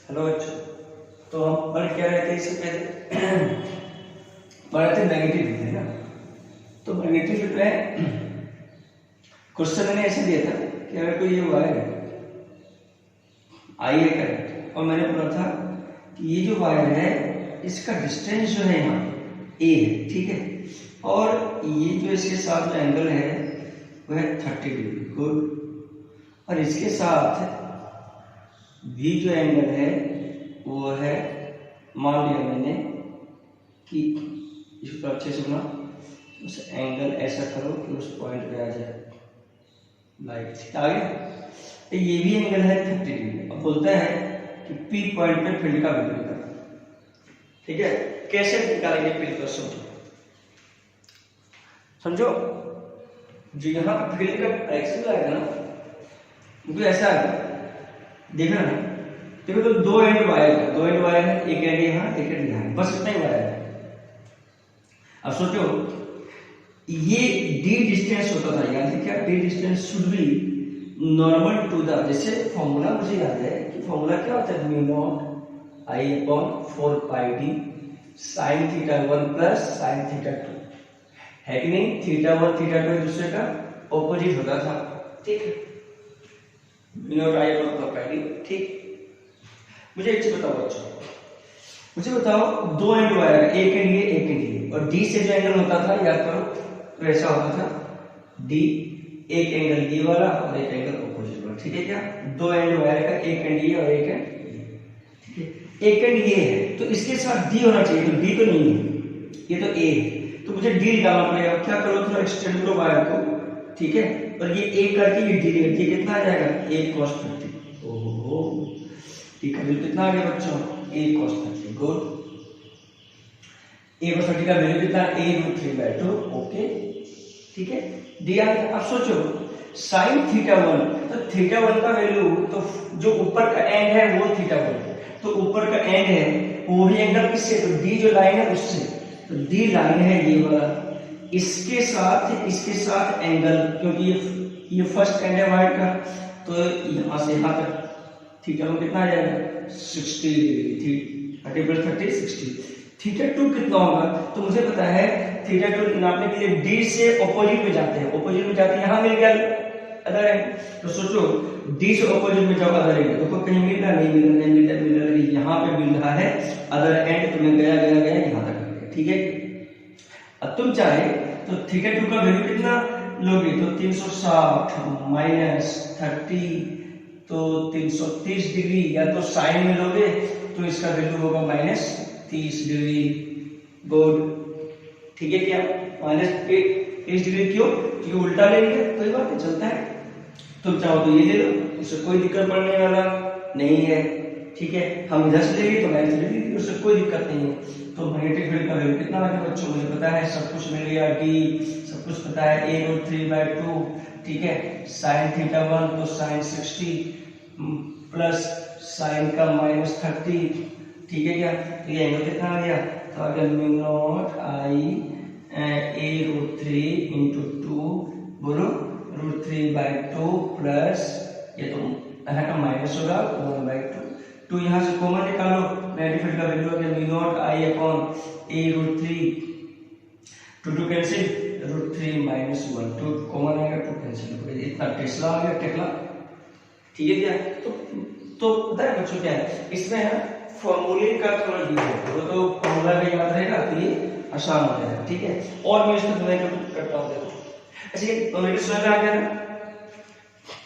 Hello बच्चों, तो हम पढ़ क्या रहे थे इससे पहले? पढ़ रहे थे नेगेटिव फील्ड, है ना। तो नेगेटिव फील्ड में क्वेश्चन मैंने ऐसे दिया था कि अगर कोई ये वायर है, आई है करंट, और मैंने बोला था कि ये जो वायर है इसका डिस्टेंस जो है यहाँ ए है, ठीक है, और ये जो इसके साथ जो एंगल है वह है 30 डिग्री, गुड। और इसके साथ भी जो एंगल है वो है, मान लिया मैंने कि इसको अच्छे से बना, उस एंगल ऐसा करो कि उस पॉइंट पे आ जाए, लाइट आ गया। तो ये भी एंगल है 30 डिग्री। अब बोलता है कि पी पॉइंट पे फील्ड का वैल्यू निकालो, ठीक है। कैसे निकालेंगे फील्ड का? समझो, जो यहाँ पे फील्ड का डायरेक्शन आएगा ना, वो ऐसा आएगा, देखना ना। देखो तो दो एंड वायर है, एक एंड यहाँ एक एंड यहाँ, बस इतना ही वायर है। अब सोचो, ये डी डिस्टेंस होता था, याद है क्या? The distance should be normal to the, जैसे फॉर्मूला मुझे याद है कि फॉर्मूला क्या होता है, म्यू नॉट आई upon 4 pi d sine theta 1 plus sine theta 2, है कि नहीं? थीटा 1 थीटा 2 एक दूसरे का ऑपोजिट होता था, ठीक है। म्यू नॉट आई अपॉन 4 पाई डी, ठीक। मुझे एक चीज बताओ बच्चों, मुझे बताओ दो एंड वायर, एक एंड ये एक एंड ये, और डी से जो एंगल होता था, याद करो, तो ऐसा होता था डी, एक एंगल ये वाला और एक एंगल ऑपोजिट वाला, ठीक है क्या? दो एंड वायर का एक एंड ये और एक एंड ये, ठीक है। एक एंड ये है तो इसके साथ डी होना चाहिए, तो डी तो नहीं है, ये तो ए है, तो मुझे डी निकालना पड़ेगा। क्या करो, थोड़ा एक्सटेंड करो वायर को, ठीक है, और ये ए करके ये डी करके कितना आ जाएगा, ए cos 30। ओहो, डी का वैल्यू कितना आ गया बच्चों, ए cos 30, गुड। ए cos 30 का वैल्यू कितना, a रूट 3/2, ओके, ठीक है, डी आ गया। अब सोचो sin थीटा 1, तो थीटा 1 का वैल्यू, तो जो ऊपर का एंड है वो थीटा 1 है, तो ऊपर का एंड है वो भी एंगल किससे, तो डी जो लाइन है उससे, तो डी लाइन है ये वाला, इसके साथ एंगल, क्योंकि ये फर्स्ट एंड है वायर का, तो यहां से यहां तक थीटा 1 कितना आ जाएगा, 60 डिग्री, 30 प्लस 30 60। थीटा 2 कितना होगा, तो मुझे पता है थीटा 2 नापने के लिए डी से ऑपोजिट में जाते हैं, यहां मिल गया अदर एंड, तो सोचो डी से ऑपोजिट में जाओ अदर एंड, देखो कहीं मिल रहा, नहीं मिल रहा, यहां पे मिल रहा है अदर एंड, तो मैं गया यहां तक, ठीक है। अब तुम चाहे तो थीटा 2 का वैल्यू कितना लोगे, तो 360 माइनस 30, तो 330 डिग्री, या तो साइन में लोगे तो इसका वैल्यू होगा माइनस 30 डिग्री, गुड, ठीक है क्या? माइनस 30 डिग्री क्यों? क्योंकि उल्टा लेंगे, कोई बात नहीं, चलता है। तुम चाहो तो ये ले लो, उससे कोई दिक्कत पड़ने वाला नहीं है, ठीक है। हम इधर से लेंगे तो मैं इधर लेंगे, उससे कोई दिक्कत नहीं है। तो मैग्नेटिक फील्ड का वैल्यू कितना आ गया बच्चों, मुझे पता है, सब कुछ मिल गया, डी सब कुछ पता है, a रूट 3/2, ठीक है, साइन थीटा 1 तो साइन 60 प्लस साइन का माइनस 30, ठीक है क्या? तो ये एंगल कितना आ गया, तो आ गया mu naught i a root 3 into 2, बोलो रूट 3/2 प्लस, ये तो यहाँ का माइनस होगा 1/2, 2 यहाँ से कॉमन निकालो, मैग्नेटिक फील्ड का वैल्यू हो गया mu naught I upon a root 3, 2 cancel, root 3 minus 1, 2 common आएगा, 2 कैंसिल हो गया, इतना टेस्ला आ गया, टेक्ला, ठीक है क्या? तो पता है बच्चों क्या है इसमें ना, फॉर्मूले का थोड़ा यूज है, वो तो फॉर्मूला का याद रहेगा तो ये आसान हो जाएगा, ठीक है। और मैं इसको तुम्हें करता हूँ, देखो ऐसे मेरे समझ में आ गया ना,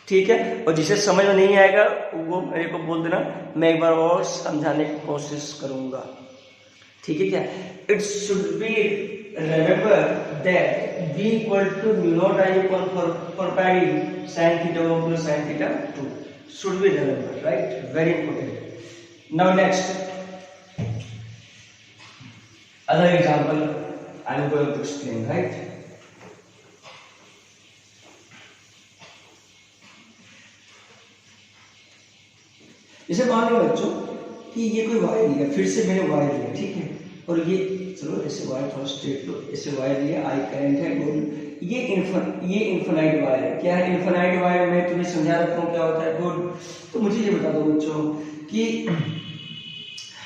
ठीक है। और जिसे समझ में नहीं आएगा वो मेरे को बोल देना, मैं एक बार और समझाने की कोशिश करूंगा, ठीक है क्या? It should be remember that b equal to mu naught I upon 4 pi sin theta 1 plus sin theta 2 should be remembered, right? Very important. Now next, other example I am going to explain, right? जैसे मान लो बच्चों कि ये कोई wire लिया, फिर से मैंने वायर लिया, ठीक है, और ये चलो ऐसे वायर थोड़ा स्ट्रेट लो, ऐसे वायर लिया, आई करंट है, गुड। ये इनफिनाइट वायर है, क्या है इनफिनाइट वायर? मैं तुम्हें समझा रखता हूँ क्या होता है, गुड। तो मुझे ये बता दो बच्चों कि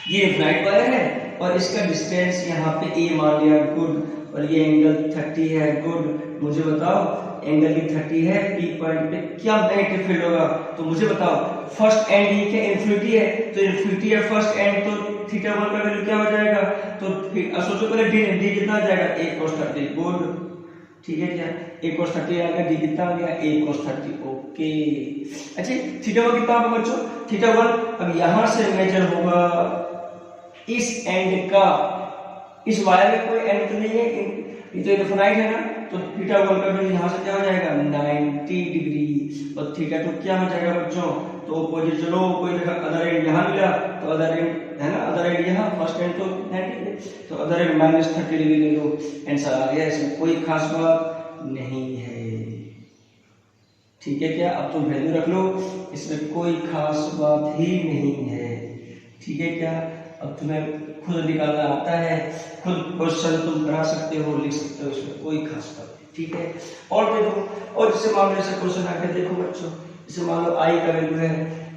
ये इनफाइनाइट वायर है और इसका डिस्टेंस यहाँ पे ए मान लिया, गुड। और ये एंगल 30 है, गुड। मुझे बताओ एंगल की 30 है, पी पॉइंट पे क्या नेगेटिव फील्ड होगा? तो मुझे बताओ फर्स्ट एंड ये क्या इन्फिनिटी है, तो इन्फिनिटी है फर्स्ट एंड, तो थीटा 1 का वैल्यू क्या हो जाएगा? तो सोचो पहले डी कितना आ जाएगा? a cos 30, good. ठीक है क्या? a cos 30 आ गया, डी कितना आ गया? a cos 30, okay. अच्छा थीटा 1 कितना होगा बच्चों? थीटा 1 अब यहां से मेजर होगा इस एंड का, इस वायर में कोई एंड तो नहीं है, ये तो इनफिनाइट है ना, तो थीटा 1 का वैल्यू यहां से क्या हो जाएगा? 90 डिग्री। और थीटा 2 क्या हो जाएगा बच्चों? तो अपोजिट, चलो कोई अदर एंड यहां मिला तो अदर एंड है ना, अदर एंड यहां, फर्स्ट एंड तो 90, तो अदर एंड -30 डिग्री ले लो, आंसर आ गया। इसमें कोई खास बात नहीं है, ठीक है क्या? अब तुम वैल्यू रख लो, इसमें कोई खास बात ही नहीं है, ठीक है क्या? अब तुम्हें खुद निकालना आता है, खुद क्वेश्चन तुम बना सकते हो, लिख सकते हो, इसमें कोई खास बात नहीं, ठीक है? और देखो, और जैसे मान लो ऐसे क्वेश्चन आके देखो बच्चों, जैसे मान लो आई का वैल्यू है,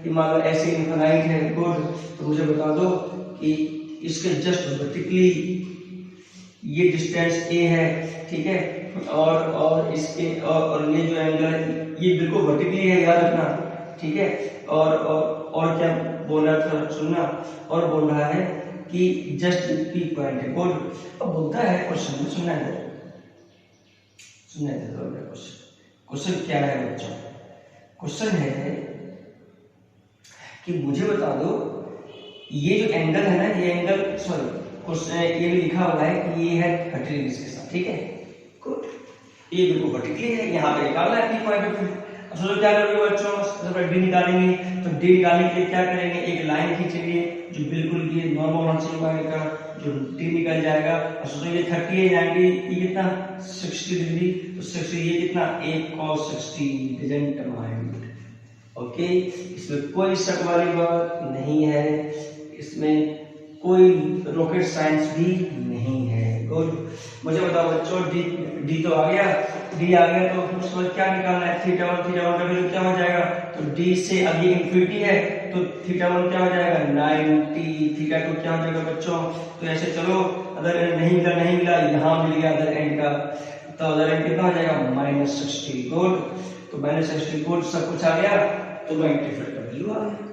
ये मान लो ऐसे इनफिनाइट है, गुड। तो मुझे बता दो कि इसके जस्ट वर्टिकली ये डिस्टेंस ए है, ठीक है? और इसके और ये जो एंगल है ये बिल्कुल वर्टिकली है, याद रखना, ठीक है? और क्या बोल रहा था सुनना, और बोल रहा है कि जस्ट पी पॉइंट है, गुड। अब बोलता है क्वेश्चन में, सुनना है क्वेश्चन क्या है बच्चों? क्वेश्चन है कि मुझे बता दो ये जो एंगल है ना, ये एंगल सॉरी क्वेश्चन ये भी लिखा हुआ है कि ये है 30 डिग्री के साथ, ठीक है? गुड, ये बिल्कुल वर्टिकली है, यहाँ पे निकालना है पी पॉइंट पे। अब सोचो क्या करोगे बच्चों? जब डी निकालेंगे तो डी निकालने के लिए क्या करेंगे? एक लाइन खींचेंगे जो बिल्कुल ये नॉर्मल होना चाहिए वायर का, जो डी निकल जाएगा। और सोचो ये 30 है, 90, ये कितना 60 डिग्री, तो 60 ये कितना a cos 60 didn't mind, okay. इसमें कोई शक वाली बात नहीं है, इसमें कोई रॉकेट साइंस भी नहीं है, गुड। मुझे बताओ बच्चों डी तो आ गया, डी आ गया तो उसको क्या निकालना है? थीटा 1 का वैल्यू क्या हो जाएगा? तो डी से अब ये इंफिनिटी है तो थीटा 1 क्या हो जाएगा? 90, थीटा 2 क्या हो जाएगा बच्चों? तो ऐसे चलो, अदर एंड नहीं मिला, यहाँ मिल गया अदर एंड का, तो अदर एंड कितना हो जाएगा? -60, गुड। तो -60 गुड, सब कुछ आ गया, तो मैग्नेटिक फील्ड का वैल्यू आ गया।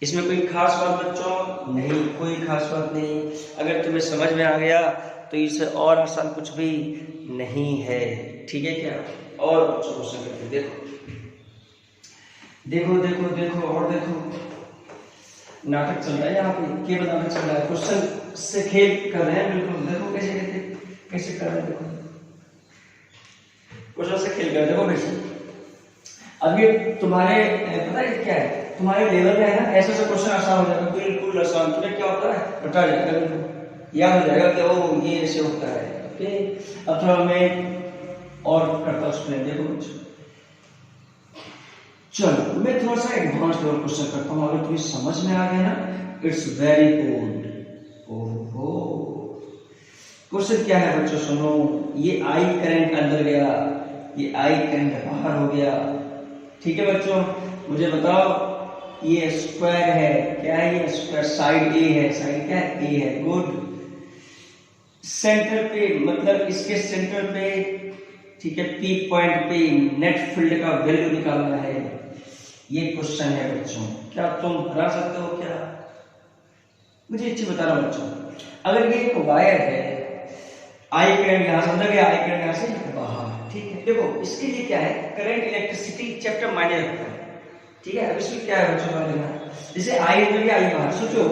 इसमें कोई खास बात बच्चों नहीं, कोई खास बात नहीं। अगर तुम्हें समझ में आ गया तो इससे और आसान कुछ भी नहीं है, ठीक है क्या? और बच्चों क्वेश्चन करके देखो देखो देखो और देखो, नाटक चल रहा है यहाँ पे, क्या नाटक चल रहा है? क्वेश्चन से खेल कर रहे हैं, बिल्कुल। देखो कैसे कर रहे हैं, देखो क्वेश्चन से खेल कर, देखो कैसे। अब ये तुम्हारे पता है क्या है, तुम्हारे लेवल में है ना, ऐसे क्वेश्चन आसान हो जाएगा, बिल्कुल आसान। तुम्हें क्या होता है, बता जाएगा, याद हो जाएगा कि ओ ये ऐसे होता है, ओके। अब थोड़ा मैं और करता हूँ उसमें, देखो कुछ, चलो मैं थोड़ा सा एडवांस लेवल क्वेश्चन करता हूँ, अगर तुम्हें समझ में आ गया ना, इट्स वेरी गुड। ओहो, क्वेश्चन क्या है बच्चों, सुनो। ये आई करंट अंदर गया, ये आई करंट बाहर हो गया, ठीक है बच्चों? मुझे बताओ ये स्क्वायर है, क्या है ये स्क्वायर? साइड ए है, साइड क्या है? ए है, गुड। सेंटर पे, मतलब इसके सेंटर पे, ठीक है, पी पॉइंट पे नेट फील्ड का वैल्यू निकालना है, ये क्वेश्चन है बच्चों। क्या तुम बता सकते हो क्या? मुझे अच्छी बता रहा हूं बच्चों। अगर ये एक वायर है, आई करंट यहां से अंदर गया, आई करंट यहां से बाहर, ठीक है? देखो इसके लिए क्या है, करंट इलेक्ट्रिसिटी चैप्टर मायने रखता है, ठीक है? अब इसमें क्या है बच्चों का, जैसे आई अंदर गया, आई बाहर। सोचो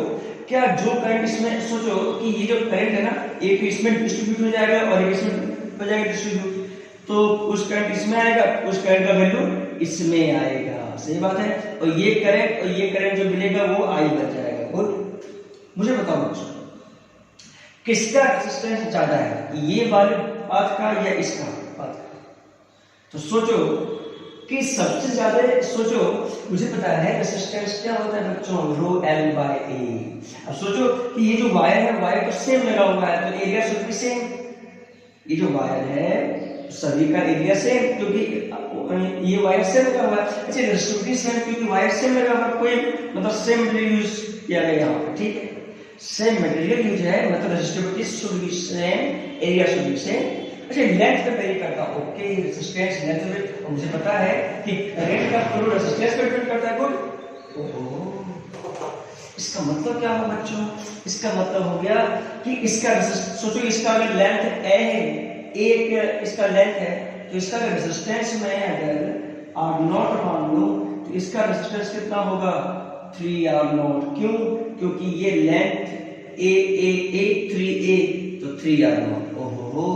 क्या जो करंट इसमें, सोचो कि ये जो करंट है ना, एक इसमें डिस्ट्रीब्यूट हो जाएगा और एक इसमें हो जाएगा डिस्ट्रीब्यूट, तो उस करंट इसमें आएगा, उस करंट का वैल्यू इसमें आएगा, सही बात है? और ये करंट जो मिलेगा वो आई बन जाएगा, गुड। मुझे बताओ बच्चों किसका रेजिस्टेंस ज्यादा है, ये वाले पाथ का या इसका पाथ का? तो सोचो कि सबसे ज्यादा, सोचो मुझे पता है रेजिस्टेंस क्या होता है बच्चों, रो एल बाय ए। अब सोचो कि ये जो वायर है, वायर तो सेम लगा हुआ है, तो एरिया शुड बी सेम। ये जो वायर है सभी का एरिया सेम, क्योंकि ये वायर सेम लगा हुआ है। अच्छा रेसिस्टिविटी सेम, क्योंकि वायर सेम लगा हुआ है, कोई मतलब सेम मटेरियल यूज किया गया यहाँ पे, ठीक है, सेम मटेरियल यूज है, मतलब resistivity should be same, area should be same. अच्छा लेंथ पे वेरी करता है, ओके रेजिस्टेंस लेंथ पे मुझे पता है कि करंट का फ्लो रेजिस्टेंस पे डिपेंड करता है। गुड, ओहो इसका मतलब क्या हुआ बच्चों, इसका मतलब हो गया कि इसका सोचो इसका अगर लेंथ ए है, एक इसका लेंथ है, तो इसका अगर रेजिस्टेंस में अगर R0 मान लो तो इसका रेजिस्टेंस कितना होगा 3R0। क्यों, क्योंकि ये लेंथ ए 3A तो 3R0। ओहो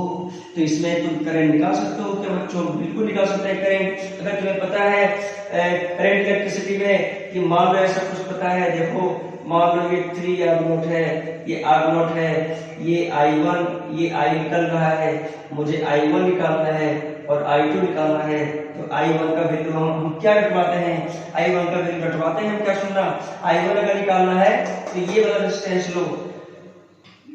तो इसमें तुम करंट निकाल सकते हो क्या बच्चों, बिल्कुल निकाल सकते हैं करंट। अगर तुम्हें पता है करंट इलेक्ट्रिसिटी में कि मान लो ऐसा कुछ पता है, देखो मान लो ये 3R0 है, ये R0 है, ये I1, ये I निकल रहा है, मुझे I1 निकालना है और I2 निकालना है। तो I1 का वैल्यू हम क्या रखवाते हैं, I1 का वैल्यू रखवाते हैं हम, क्या सुनना, I1 अगर निकालना है तो ये वाला रेजिस्टेंस लो,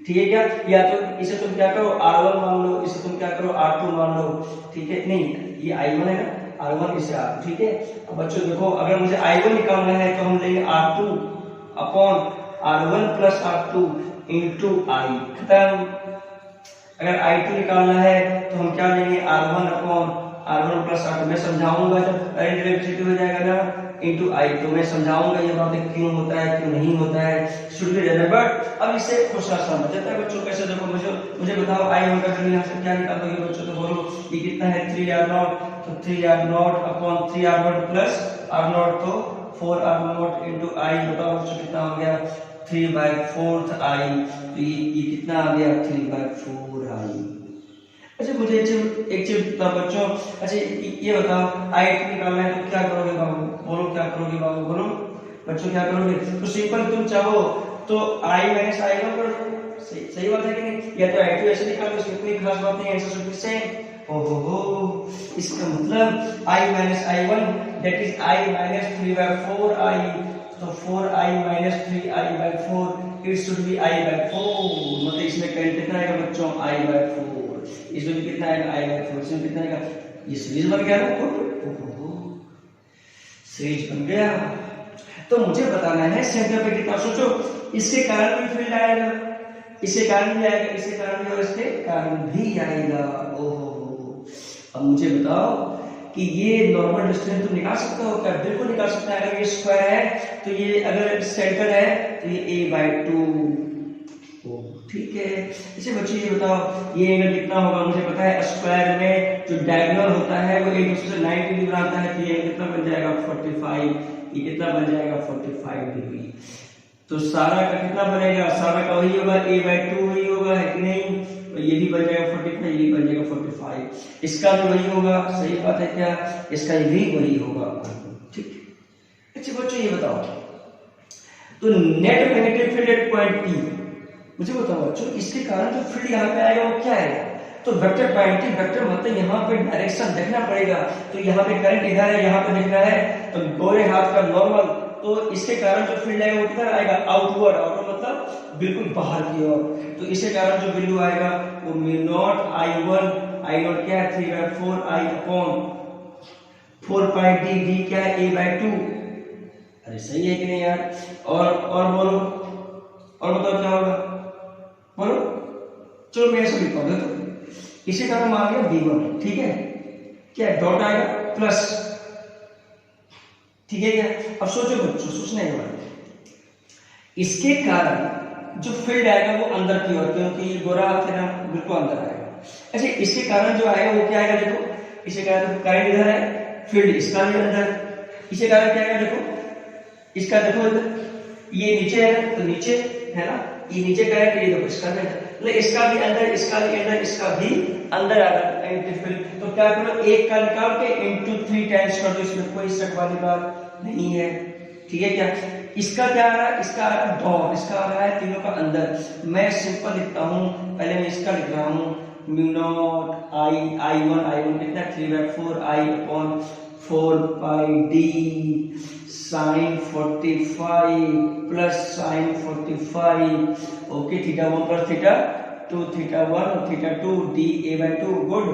ठीक है क्या, या तो इसे तुम क्या करो R1 मान लो, इसे तुम क्या करो R2 मान लो, ठीक है, नहीं ये I1 है ना, R1 इसे R2, ठीक है। अब बच्चों देखो अगर मुझे I1 निकालना है तो हम लेंगे R2 upon R1 plus R2 into I, खत्म। अगर I2 निकालना है तो हम क्या लेंगे R1 upon R1 plus R2, मैं समझाऊंगा जब करंट इलेक्ट्रिसिटी हो जाएगा ना इंटू I, तो मैं समझाऊंगा ये बातें क्यों होता है क्यों नहीं होता है, शुरू में जाना। बट अब इसे थोड़ा सा समझ जाता है बच्चों, कैसे देखो मुझे बताओ I1 का वैल्यू यहाँ से क्या निकाल दोगे बच्चों, तो बोलो ये कितना है 3R0, तो 3R0 upon 3R0 plus R0 तो 4R0 इंटू I, बताओ बच्चों कितना हो गया 3/4 I, तो ये कितना आ गया 3/4 I। अच्छा मुझे एक चीज बताओ बच्चों, अच्छा ये बताओ I2 निकालना है तो क्या करोगे बाबू, बोलो क्या करोगे बाबू, बोलो बच्चों क्या करोगे, तो सिंपल तुम चाहो तो I माइनस I1 कर दो, सही बात है कि नहीं, या तो I2 ऐसे निकाल दो, इसमें कोई खास बात नहीं, आंसर शुड बी सेम। ओहो इसका मतलब I minus I1 that is I minus 3/4 I, तो 4I minus 3I/4 it should B I/4, मतलब इसमें करंट कितना आएगा बच्चों I/4, इसमें भी कितना आएगा I/4, इसमें कितना आएगा, ये सीरीज बन गया ना, सीरीज बन गया। तो मुझे बताना है सेंटर पे कितना, सोचो इसके कारण भी फील्ड आएगा, इसके कारण भी आएगा, इसके कारण भी और इसके कारण भी आएगा। ओहो अब मुझे बताओ कि ये नॉर्मल डिस्टेंस तुम निकाल सकते हो क्या, बिल्कुल निकाल सकते हैं। अगर ये स्क्वायर है तो ये अगर सेंटर है तो ये A/2, ठीक है। इसे बच्चे ये बताओ ये एंगल कितना होगा, मुझे पता है स्क्वायर में जो डायगोनल होता है वो एक दूसरे से 90 डिग्री बनाता है, तो ये कितना बन जाएगा 45, ये कितना बन जाएगा 45 डिग्री। तो सारा का कितना बनेगा, सारा का वही होगा A/2 वही होगा, है कि नहीं, तो ये भी बन जाएगा 45, ये भी बन जाएगा 45, इसका भी वही होगा, सही बात है क्या, इसका भी वही होगा, ठीक। अच्छा बच्चों ये बताओ तो net magnetic field at point P, मुझे बताओ बच्चों इसके कारण जो फील्ड यहाँ पे आएगा वो क्या है, तो वेक्टर पॉइंटिंग, वेक्टर मतलब यहाँ पे डायरेक्शन देखना पड़ेगा, तो यहाँ पे करंट इधर है, यहाँ पे देखना है, तो गोरे हाथ का नॉर्मल, तो इसके कारण जो फील्ड आएगा वो किधर आएगा आउटवर्ड, आउटवर्ड मतलब बिल्कुल बाहर की ओर, तो इसके कारण जो वैल्यू आएगा वो μ0 I1, I0 क्या है 3/4 I अपॉन 4πd, d क्या है A/2, अरे सही है कि नहीं यार, और बोलो और बताओ क्या होगा, बोलो चलो मैं ऐसे लिखता हूं, तो इसी कारण मान लिया V1, ठीक है, क्या डॉट आएगा प्लस, ठीक है क्या। अब सोचो बच्चों, सोचने के बाद इसके कारण जो फील्ड आएगा वो अंदर की ओर, क्योंकि ये गोरा हाथ है ना, बिल्कुल अंदर आएगा। अच्छा इसके कारण जो आएगा वो क्या आएगा, देखो इसके कारण करंट इधर है, फील्ड इसका भी अंदर, इसके कारण क्या आएगा, देखो इसका देखो इधर ये नीचे है तो नीचे है ना, ये नीचे का है, ये देखो इसका भी अंदर, इसका भी अंदर, इसका भी अंदर, इसका भी अंदर आ रहा है, तो क्या करो एक का निकाल के इनटू 3 टाइम्स कर दो, इसमें कोई शक वाली बात नहीं है, ठीक है क्या। इसका क्या आ रहा है, इसका आ रहा है डॉट, इसका आ रहा है तीनों का अंदर, मैं सिंपल लिखता हूं, पहले मैं इसका लिख रहा हूं μ0 I1 कितना 3/4 I upon 4πd sin 45 plus sin 45, okay, θ1 plus θ2 θ1 θ2 d A/2, good.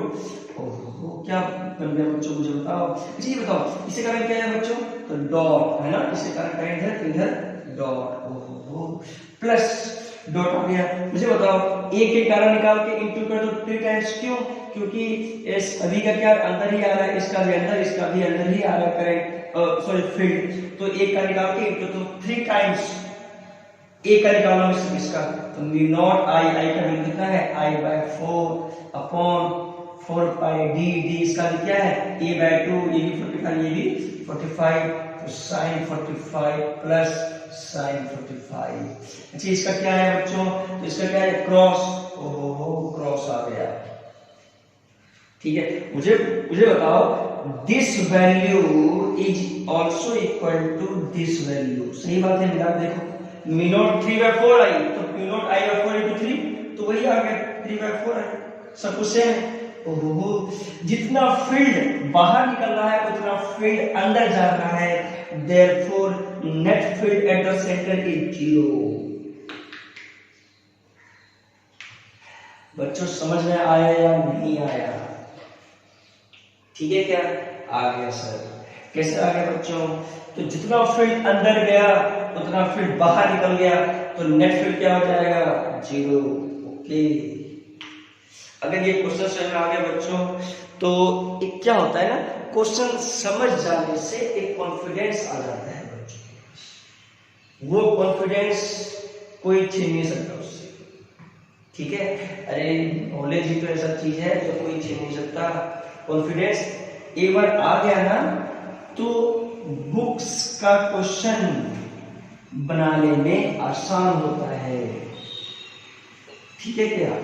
ओहो क्या बन गया बच्चों, मुझे बताओ। अच्छा ये बताओ इसके कारण क्या है बच्चों, तो डॉट है ना, इसके कारण क्या इधर इधर डॉट, ओहो प्लस डॉट आ गया। मुझे बताओ ए के कारण निकाल के इंटू कर दो 3 टाइम्स, क्यों, क्योंकि इस अभी का क्या अंदर ही आ रहा है, इसका भी अंदर, इसका भी अंदर ही आ रहा है करंट, सॉरी फील्ड, तो एक का निकाल के इंटू तो 3 टाइम्स ए का निकालना है इसका, तो म्यू नॉट आई, आई का वैल्यू कितना है आई bye 4 upon 4 pi D, D इसका भी क्या है a बाय 2, ये भी 45, ये भी 45, तो sin 45 प्लस sin 45। अच्छा इसका क्या है बच्चों, तो इसका क्या है क्रॉस, ओहो क्रॉस आ गया, ठीक है। मुझे बताओ this value is also equal to this value, सही बात है मिला, देखो म्यू नॉट 3 बाय 4 आई, तो mu naught i bye 4 into 3, तो वही आ गया 3 बाय 4 आई, सब कुछ सेम है। ओहो जितना फील्ड बाहर निकल रहा है उतना फील्ड अंदर जा रहा है, therefore net field at the centre is 0। बच्चों समझ में आया या नहीं आया, ठीक है क्या, आ गया सर, कैसे आ गया बच्चों, तो जितना फील्ड अंदर गया उतना फील्ड बाहर निकल गया, तो नेट फील्ड क्या हो जाएगा 0, ओके। अगर ये क्वेश्चन समझ में आ गया बच्चों, तो एक क्या होता है ना, क्वेश्चन समझ जाने से एक कॉन्फिडेंस आ जाता है बच्चों, वो कॉन्फिडेंस कोई छीन नहीं सकता उससे, ठीक है। अरे नॉलेज ही तो ऐसा चीज है जो कोई छीन नहीं सकता। कॉन्फिडेंस एक बार आ गया ना, तो बुक्स का क्वेश्चन बनाने में आसान होता है, ठीक है क्या।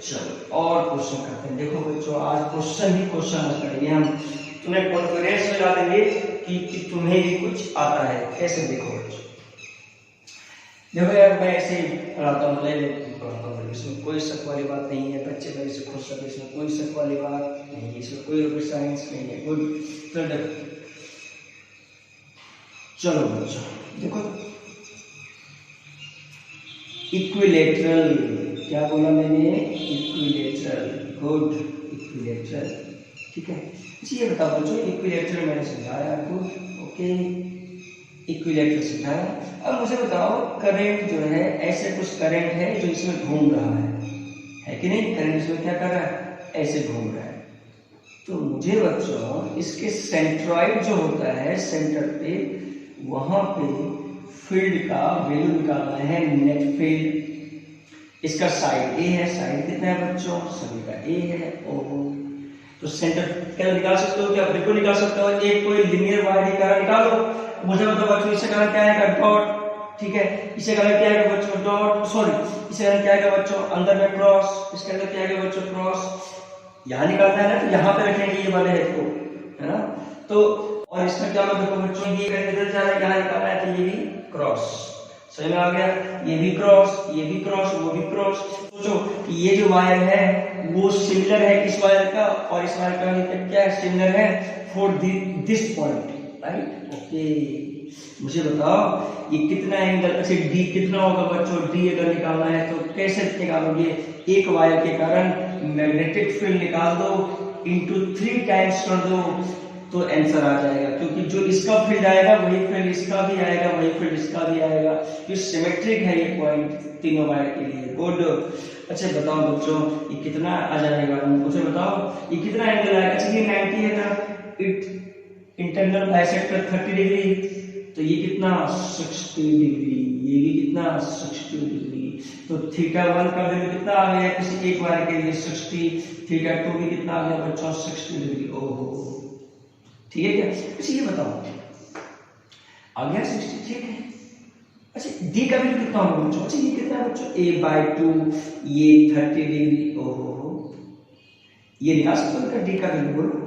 चलो और क्वेश्चन करते हैं। देखो बच्चों आज क्वेश्चन ही क्वेश्चन करेंगे हम, तुम्हें कॉन्फिडेंस में ला देंगे कि तुम्हें भी कुछ आता है, कैसे देखो बच्चों। देखो यार मैं ऐसे ही पढ़ाता हूँ, पढ़ाता हूँ, इसमें कोई शक वाली बात नहीं है, बच्चे मेरे से खुश सके, इसमें कोई शक वाली बात नहीं है, इसमें कोई रॉकेट साइंस नहीं है, गुड। चलो बच्चों देखो इक्विलेटरल, क्या बोला मैंने, इक्विलेटरल, गुड इक्विलेटरल, ठीक है। ये बताओ बच्चों इक्विलेटरल मैंने समझाया आपको, ओके इक्विलेटरल समझाया। अब मुझे बताओ करंट जो है, ऐसे कुछ करंट है जो इसमें घूम रहा है कि नहीं, करंट इसमें क्या कर रहा है, ऐसे घूम रहा है, तो मुझे बच्चों इसके सेंट्रॉइड जो होता है सेंटर पे, वहां पे फील्ड का वैल्यू निकालना है, नेट फील्ड। इसका साइड ए है, साइड कितना है बच्चों, सभी का ए है, ओहो तो सेंटर क्या निकाल सकते हो, क्या बिल्कुल निकाल सकते हो, एक कोई लिनियर वायर का निकालो। मुझे मतलब बच्चों इससे कारण क्या आएगा डॉट, ठीक है, इससे कारण क्या आएगा बच्चों डॉट, सॉरी इससे कारण क्या आएगा बच्चों अंदर में क्रॉस, इसके अंदर क्या आएगा बच्चों क्रॉस, यहाँ निकालना है ना तो यहाँ पे रखेंगे ये वाले है तो, है ना, तो और इसमें क्या होगा देखो बच्चों, ये इधर जा रहा है, यहाँ निकालना है तो ये भी क्रॉस, समझ में आ गया, ये भी क्रॉस, ये भी क्रॉस, वो भी क्रॉस। सोचो कि ये जो वायर है वो सिमिलर है किस वायर का, और इस वायर का क्या है, सिमिलर है for this point, right, okay. मुझे बताओ ये कितना एंगल, अच्छा डी कितना होगा बच्चों, डी अगर निकालना है तो कैसे निकालोगे, एक वायर के कारण मैग्नेटिक फील्ड निकाल दो, इंटू 3 टाइम्स कर दो, तो आंसर आ जाएगा, क्योंकि जो इसका फील्ड आएगा वही फील्ड इसका भी आएगा, वही फील्ड इसका भी आएगा, ये सिमेट्रिक है ये पॉइंट तीनों वायर के लिए, गुड। अच्छा बताओ बच्चों ये कितना आ जाएगा, मुझे बताओ ये कितना एंगल आएगा, अच्छा ये 90 है ना, इट इंटरनल बाइसेक्टर 30 डिग्री, तो ये कितना 60 डिग्री, ये भी कितना 60 डिग्री, तो थीटा 1 का वैल्यू कितना आ गया किसी एक वायर के लिए 60, थीटा 2 भी कितना आ गया बच्चों 60 डिग्री, ओहो ठीक है क्या। अच्छा ये बताओ आ गया 60, ठीक है। अच्छा डी का वैल्यू कितना होगा बच्चों, अच्छा ये कितना है बच्चों a/2, ये 30 डिग्री, ओहो ये निकाल सकते हो डी का वैल्यू, बोलो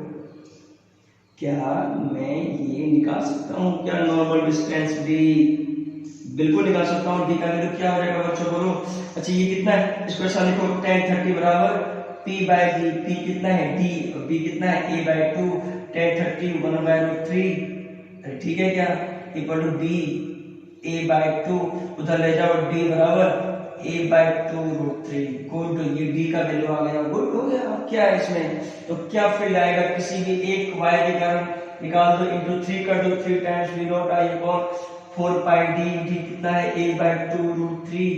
क्या मैं ये निकाल सकता हूँ क्या, नॉर्मल डिस्टेंस डी, बिल्कुल निकाल सकता हूँ, डी का वैल्यू क्या हो जाएगा बच्चों बोलो। अच्छा ये कितना है, इसको ऐसा लिखो tan 30 बराबर p/d, p कितना है d, b कितना है a/2, tan 30 1/3, ठीक है क्या, इक्वल टू b a/2, उधर ले जाओ d बराबर a/2√3। गुड, ये d का वैल्यू आ गया, गुड हो गया। अब क्या है इसमें, तो क्या फील्ड आएगा, किसी भी एक y के कारण निकाल दो, इंटू 3 कर दो, 3 टाइम्स v0i/4πd, d कितना है a/2√3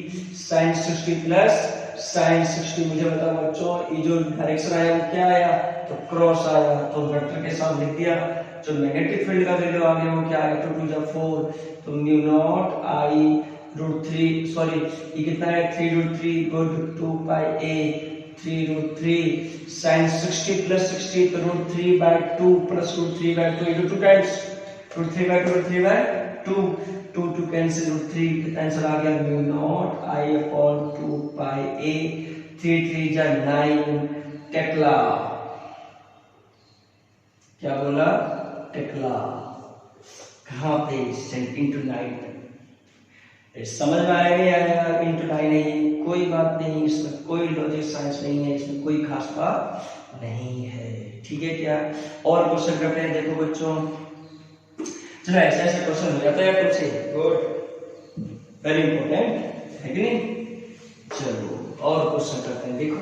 sin 60 प्लस sin 60। मुझे बताओ बच्चों, ये जो डायरेक्शन आया वो क्या आया, तो क्रॉस आया, तो वेक्टर के साथ लिख दिया। जो मैग्नेटिक फील्ड का वैल्यू आ गया वो क्या आया, 2 × 4, तो μ0I√3, सॉरी ये कितना है 3√3, गुड, 2πa 3√3 sin 60 प्लस 60, तो √3/2 प्लस √3/2 इंटू 2 टाइम्स √3/2 2 कैंसिल, √3 कितना आंसर आ गया, μ0I/2πa 3 3 जा 9 टेक्ला। क्या बोला, टेक्ला। कहां पे, इंटू 9। समझ में आया नहीं आया, इंटू 9 है, कोई बात नहीं, इसमें कोई लॉजिक साइंस नहीं है, इसमें कोई खास बात नहीं है, ठीक है क्या। और क्वेश्चन करते हैं, देखो बच्चों, चलो ऐसे ऐसे क्वेश्चन हो जाता है तुमसे, गुड, वेरी इंपॉर्टेंट है कि नहीं। चलो और क्वेश्चन करते हैं, देखो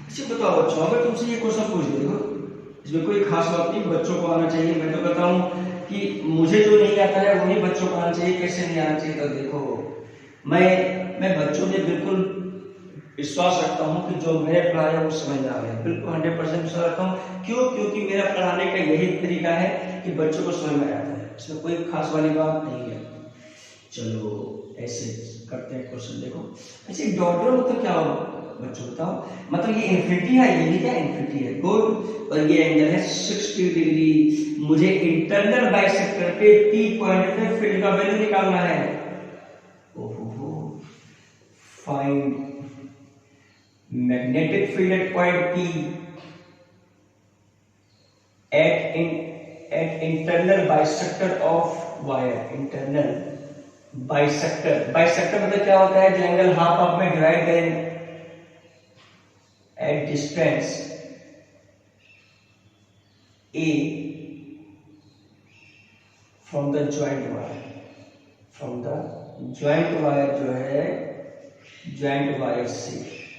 अच्छा बताओ बच्चों, अगर तुमसे ये क्वेश्चन पूछ दो, देखो इसमें कोई खास बात नहीं, बच्चों को आना चाहिए। मैं तो कहता हूँ कि मुझे जो नहीं आता है वही बच्चों को आना चाहिए, कैसे नहीं आना चाहिए। तो देखो मैं बच्चों में बिल्कुल विश्वास रखता हूँ कि जो मैंने पढ़ाया वो समझ में आ गया, बिल्कुल 100% विश्वास रखता हूँ। क्यों, क्योंकि मेरा पढ़ाने का यही तरीका है कि बच्चों को समझ में आता है, इसमें कोई खास वाली बात नहीं है। चलो ऐसे करते हैं क्वेश्चन, देखो ऐसे डॉट डॉट मतलब क्या होगा बच्चों, बताओ। मतलब ये इन्फिनिटी है, ये क्या इन्फिनिटी है, गुड, और ये एंगल है 60 डिग्री। मुझे इंटरनल बाइसेक्टर पे P पॉइंट पे फील्ड का वैल्यू निकालना है। ओहो, find magnetic field at point P at internal bisector of wire. Internal bisector, bisector मतलब क्या होता है, जो एंगल हाफ हाफ में डिवाइड करें at distance A from the joint wire, from the joint wire जो है joint wire से,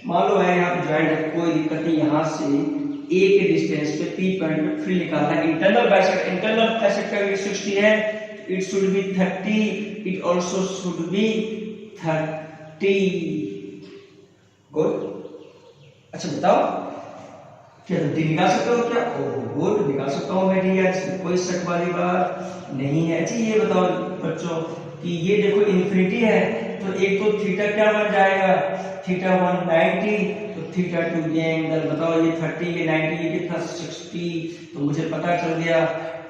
मान लो है यहाँ पे joint है, कोई दिक्कत नहीं, यहाँ से A के डिस्टेंस पे P पॉइंट पे फील्ड निकालना है। इंटरनल बाइसेक्टर 60 है, it should be 30, it also should be 30, good। अच्छा बताओ, क्या डी निकाल सकते हो क्या, गुड, निकाल सकता हूँ मैं डी, इसमें कोई शक वाली बात नहीं है। अच्छा ये बताओ बच्चों कि ये देखो इन्फिनिटी है, तो एक तो थीटा क्या बन जाएगा, थीटा 190, तो थीटा 2 ये एंगल बताओ, ये 30 ये 90 ये कितना 60, तो मुझे पता चल गया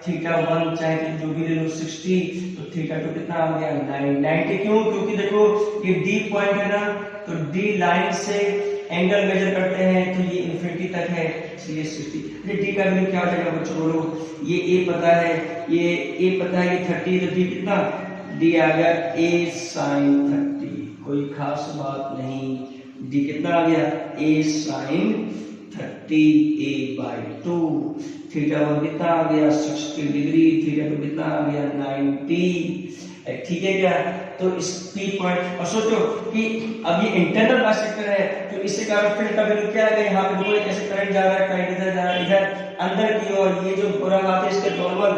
थीटा 1 चाहे कि जो भी ले लो 60, तो थीटा 2 कितना आ गया 90। क्यों, क्योंकि देखो ये डी पॉइंट है ना, तो डी लाइन से एंगल मेजर करते हैं, तो ये इन्फिनिटी तक है, इसलिए 60। डी का वैल्यू क्या हो जाएगा बच्चों, बोलो, ये ए पता है, ये ए पता है, ये 30, तो डी कितना, डी आ गया a sin 30, कोई खास बात नहीं। डी कितना आ गया, a sin 30 a/2। थीटा 1 कितना आ गया 60 डिग्री, थीटा 2 कितना आ गया 90, ठीक है क्या। तो इस P पॉइंट, और सोचो कि अब ये इंटरनल बाइसेक्टर है, तो इससे कारण फील्ड का वैल्यू क्या है, यहाँ पे देखो ऐसे करंट जा रहा है, करंट इधर जा रहा है, इधर अंदर की ओर, ये जो पूरा बात है इसके नॉर्मल,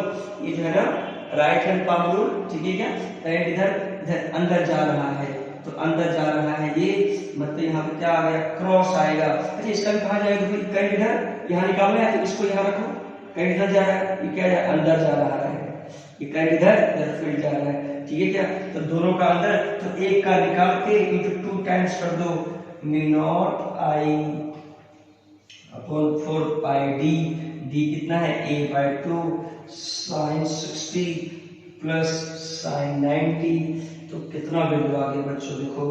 ये जो है ना राइट हैंड पाम रूल, ठीक है क्या, करंट इधर इधर अंदर जा रहा है, तो अंदर जा रहा है ये, मतलब यहाँ पे क्या आ गया, क्रॉस आएगा। अच्छा इसका भी कहाँ जाएगा, तो करंट इधर यहाँ निकालना है, तो इसको यहाँ रखो, करंट इधर जा रहा है, ये क्या है, अंदर जा रहा है, ये करंट इधर फील्ड जा रहा है, ठीक है क्या। तो दोनों का अंदर, तो एक का निकाल के इंटू 2 टाइम्स कर दो, μ0I/4πd, डी कितना है a/2 sin 60 प्लस sin 90, तो कितना वैल्यू आ गया बच्चों, देखो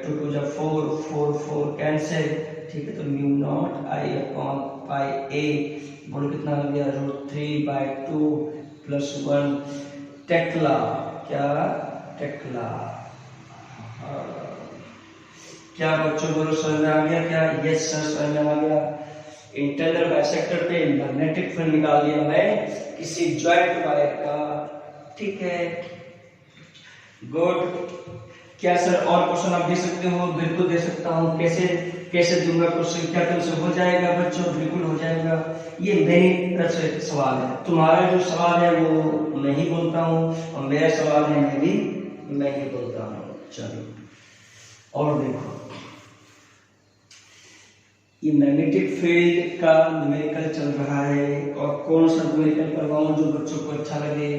2 2 जा 4 4 4 कैंसिल, ठीक है, तो μ0I/πa, बोलो कितना आ गया, √3/2 प्लस 1 टेक्ला, क्या टेक्ला, क्या बच्चों बोलो समझ में आ गया क्या, यस सर समझ में आ गया। इंटरनल बाइसेक्टर पे मैग्नेटिक फील्ड निकाल दिया मैं किसी जॉइंट वायर का, ठीक है। गुड। क्या सर और क्वेश्चन आप दे सकते हो? बिल्कुल दे सकता हूँ। कैसे कैसे दूंगा क्वेश्चन? क्या तुमसे हो जाएगा बच्चों? बिल्कुल हो जाएगा। ये मेरी तरफ से सवाल है। तुम्हारा जो सवाल है वो मैं ही बोलता हूँ और मेरा सवाल है मैं ही बोलता हूँ। चलो और देखो, ये मैग्नेटिक फील्ड का न्यूमेरिकल चल रहा है और कौन सा न्यूमेरिकल करवाऊं जो बच्चों को अच्छा लगे।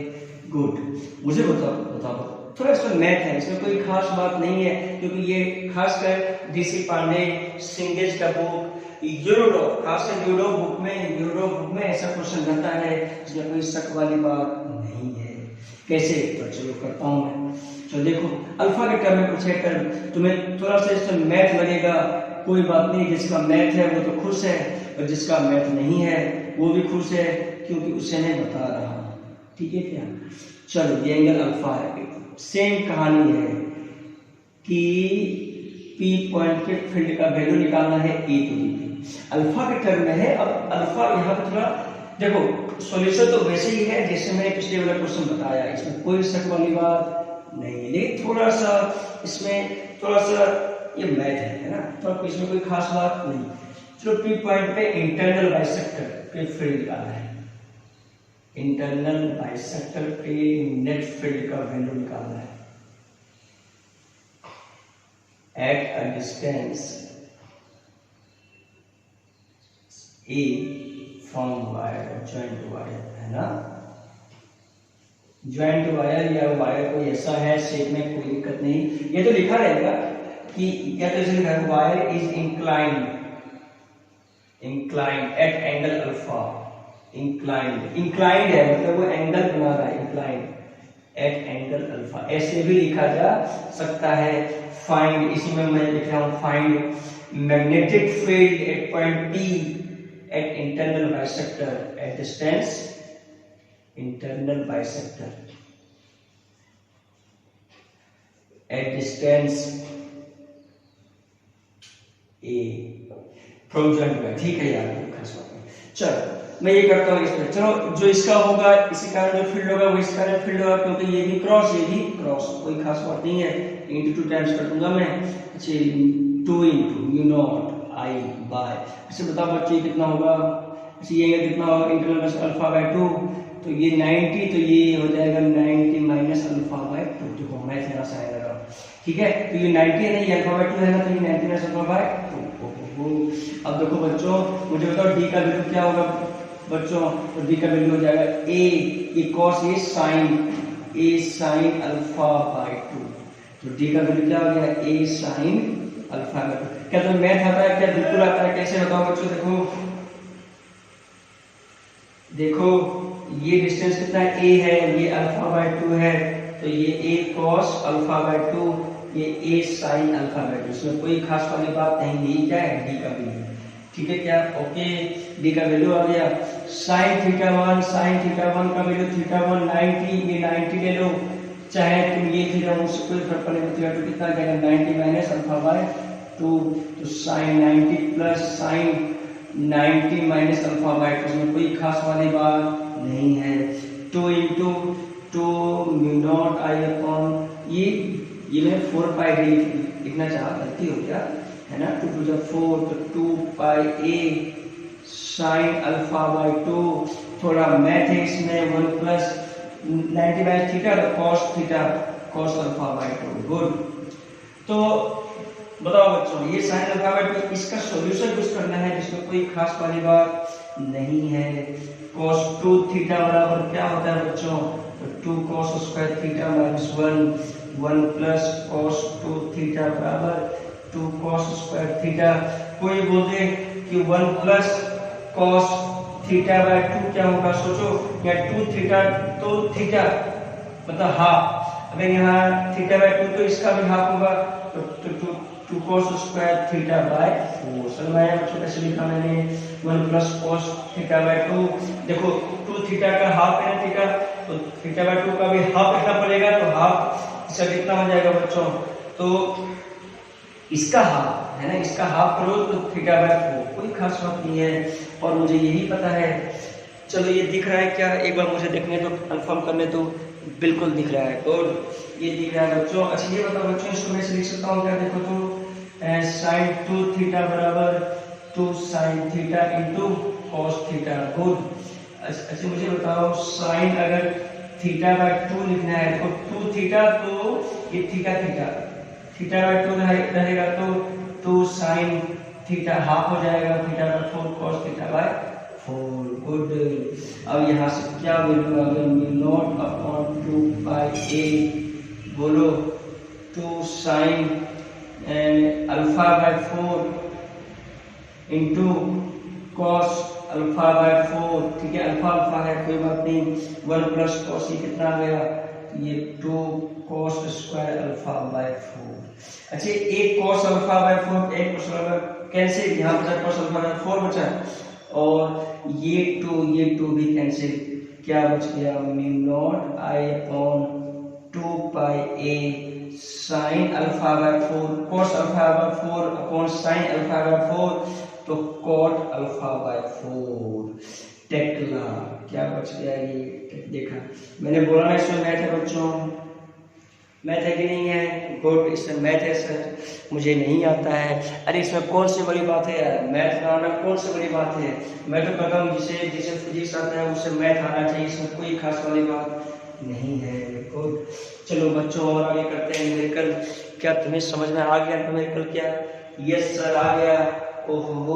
गुड, मुझे बताओ थोड़ा इसमें मैथ है, इसमें कोई खास बात नहीं है क्योंकि ये खासकर डीसी पांडे सिंगेज का बुक यूरो, खासकर यूरो बुक में ऐसा क्वेश्चन रहता है जिसमें कोई शक वाली बात नहीं है। कैसे? तो चलो करता हूं मैं। तो देखो, अल्फा के टर्म में कुछ है टर्म, तुम्हें थोड़ा सा इसमें मैथ लगेगा, कोई बात नहीं। जिसका मैथ है वो तो खुश है और जिसका मैथ नहीं है वो भी खुश है क्योंकि उसे मैं बता रहा हूं। ठीक है क्या? चलो, ये एंगल अल्फा है। सेम कहानी है कि पी पॉइंट के फील्ड का वैल्यू निकालना है ए टू बी। अल्फा के टर्म में है। अब अल्फा यहाँ पे थोड़ा देखो, सॉल्यूशन तो वैसे ही है जैसे मैंने पिछले वाला क्वेश्चन बताया, इसमें कोई शक वाली बात नहीं है, लेकिन थोड़ा सा इसमें थोड़ा सा ये मैथ है ना, तो इसमें कोई खास बात नहीं। चलो, पी पॉइंट पे इंटरनल बाइसेक्टर के फील्ड निकालना है। इंटरनल बाइसेक्टर पे नेट फील्ड का वैल्यू निकालना है at a distance A from wire, joint wire है ना। ज्वाइंट वायर या वायर कोई ऐसा है शेप में, कोई दिक्कत नहीं। ये तो लिखा रहेगा कि क्या तो ऐसे लिखा है, wire is inclined at angle alpha. Inclined है मतलब वो एंगल बना रहा है, इंक्लाइंड एट एंगल अल्फा, ऐसे भी लिखा जा सकता है। फाइंड, इसी में मैं लिख रहा हूं, find magnetic field at point P at internal bisector at distance internal bisector at distance A from joint wire. ठीक है यार, खास बात नहीं। चलो मैं ये करता हूँ इस पर। चलो, जो इसका होगा इसी कारण जो फील्ड होगा वो इस कारण फील्ड होगा क्योंकि ये भी क्रॉस, ये भी क्रॉस, कोई खास बात नहीं है। इंटू 2 टाइम्स कर दूंगा मैं। अच्छा, 2 into mu naught i bye, अच्छा बताओ बच्चे कितना होगा? अच्छा, ये कितना होगा? इंटरनल बस अल्फा बाय 2, तो ये 90, तो ये हो जाएगा 90 माइनस अल्फा बाय 2। देखो मैं थोड़ा सा आएगा, ठीक है। तो ये 90 है ना, ये अल्फा बाय 2 है ना, तो ये 90 माइनस अल्फा बाय 2। अब देखो बच्चों, मुझे बताओ डी का वैल्यू क्या होगा बच्चों? तो डी का वैल्यू हो जाएगा a cos a sine alpha by 2। तो डी का वैल्यू क्या हो गया? A sine alpha by 2। क्या तुम्हें मैथ आता है? क्या बिल्कुल आता है? कैसे बताओ बच्चों? देखो ये डिस्टेंस कितना है? ए है, ये अल्फा बाय 2 है, तो ये ए कॉस अल्फा बाय 2, ये ए साइन अल्फा बाय 2। इसमें कोई खास वाली बात नहीं। ये क्या है? डी का वैल्यू। ठीक है क्या? ओके, डी का वैल्यू आ गया। साइन थीटा 1 का वैल्यू थीटा 1 90, ये 90 ले लो, चाहे तुम ये थीटा उससे कोई फर्क पड़ेगा। थीटा 2 कितना आ जाएगा? 90 माइनस अल्फा बाय 2, तो sine 90 plus sine 90 minus alpha by 2, इसमें कोई खास वाली बात नहीं है। 2 इंटू 2 म्यू नॉट आई अपॉन ये मैं 4 पाई डी लिखना चाहा, गलती हो गया है ना। 2 टू 4, तो 2 पाई ए साइन अल्फा बाय 2। थोड़ा मैथ है इसमें, 1 प्लस 90 बाय थीटा, तो कॉस अल्फा बाय 2। गुड। तो बताओ बच्चों, ये साइन अल्फा बाय 2, इसका सॉल्यूशन कुछ करना है जिसमें कोई खास वाली बात नहीं है। cos 2 थीटा बराबर क्या होता है बच्चों? तो 2 cos square theta minus 1 plus cos 2 theta बराबर 2 cos स्क्वायर थीटा। कोई बोले कि 1 प्लस cos थीटा बाय 2 क्या होगा? सोचो, या 2 थीटा, तो थीटा मतलब हाफ। अगर यहाँ थीटा बाय 2 तो इसका भी हाफ होगा, तो 2 cos square theta by 4। Sir मैं बच्चों कैसे लिखा मैंने? 1 प्लस cos थीटा बाय 2। देखो 2 थीटा का हाफ है ना थीटा, तो थीटा बाय 2 का भी हाफ कितना पड़ेगा? तो हाफ इसका कितना हो जाएगा बच्चों? तो इसका हाफ है ना, इसका हाफ करो तो थीटा बाय 4। कोई खास बात नहीं है और मुझे यही पता है। चलो ये दिख रहा है क्या? एक बार मुझे देखने तो, कंफर्म करने तो। बिल्कुल दिख रहा है। और ये दिख रहा है बच्चों। अच्छा ये बताओ बच्चों, इसको मैं लिख सकता हूँ क्या, देखो तो साइन 2 थीटा बराबर 2 sine theta into cos theta. Good. अच्छा मुझे बताओ, साइन अगर थीटा बाय 2 लिखना है तो 2 थीटा, तो ये थीटा थीटा थीटा बाय 2 रहेगा तो 2 साइन थीटा हाफ हो जाएगा, theta by 4 cos theta by 4। Good. अब यहाँ से क्या वैल्यू आ गया, म्यू नॉट अपॉन 2 पाई ए, बोलो 2 sign alpha bye 4 into cos alpha by 4। ठीक है, अल्फा अल्फा है कोई बात नहीं, 1 प्लस कॉस ये कितना आ गया, ये 2 कॉस स्क्वायर अल्फा बाय 4। अच्छा एक कॉस अल्फा बाय 4, एक कॉस अल्फा कैंसिल, यहाँ बचा कॉस अल्फा बाय 4 बचा, और ये 2 भी कैंसिल, क्या बच गया, mu naught I upon 2 pi A sine alpha bye 4 cos alpha by 4 upon sine alpha bye 4, तो कॉट अल्फा बाय 4। टेक्ला क्या बच गया, ये देखा मैंने बोला ना इसमें मैथ है बच्चों, मैथ है कि नहीं है। गुड, इसमें मैथ है सर, मुझे नहीं आता है। अरे इसमें कौन सी बड़ी बात है यार, मैथ में आना कौन सी बड़ी बात है। मैं तो कहता हूँ जिसे जिसे फिजिक्स आता है उससे मैथ आना चाहिए, इसमें कोई खास वाली बात नहीं है। गुड, चलो बच्चों और आगे करते हैं न्यूमेरिकल। क्या तुम्हें समझ में आ गया न्यूमेरिकल क्या? यस सर आ गया। ओहो,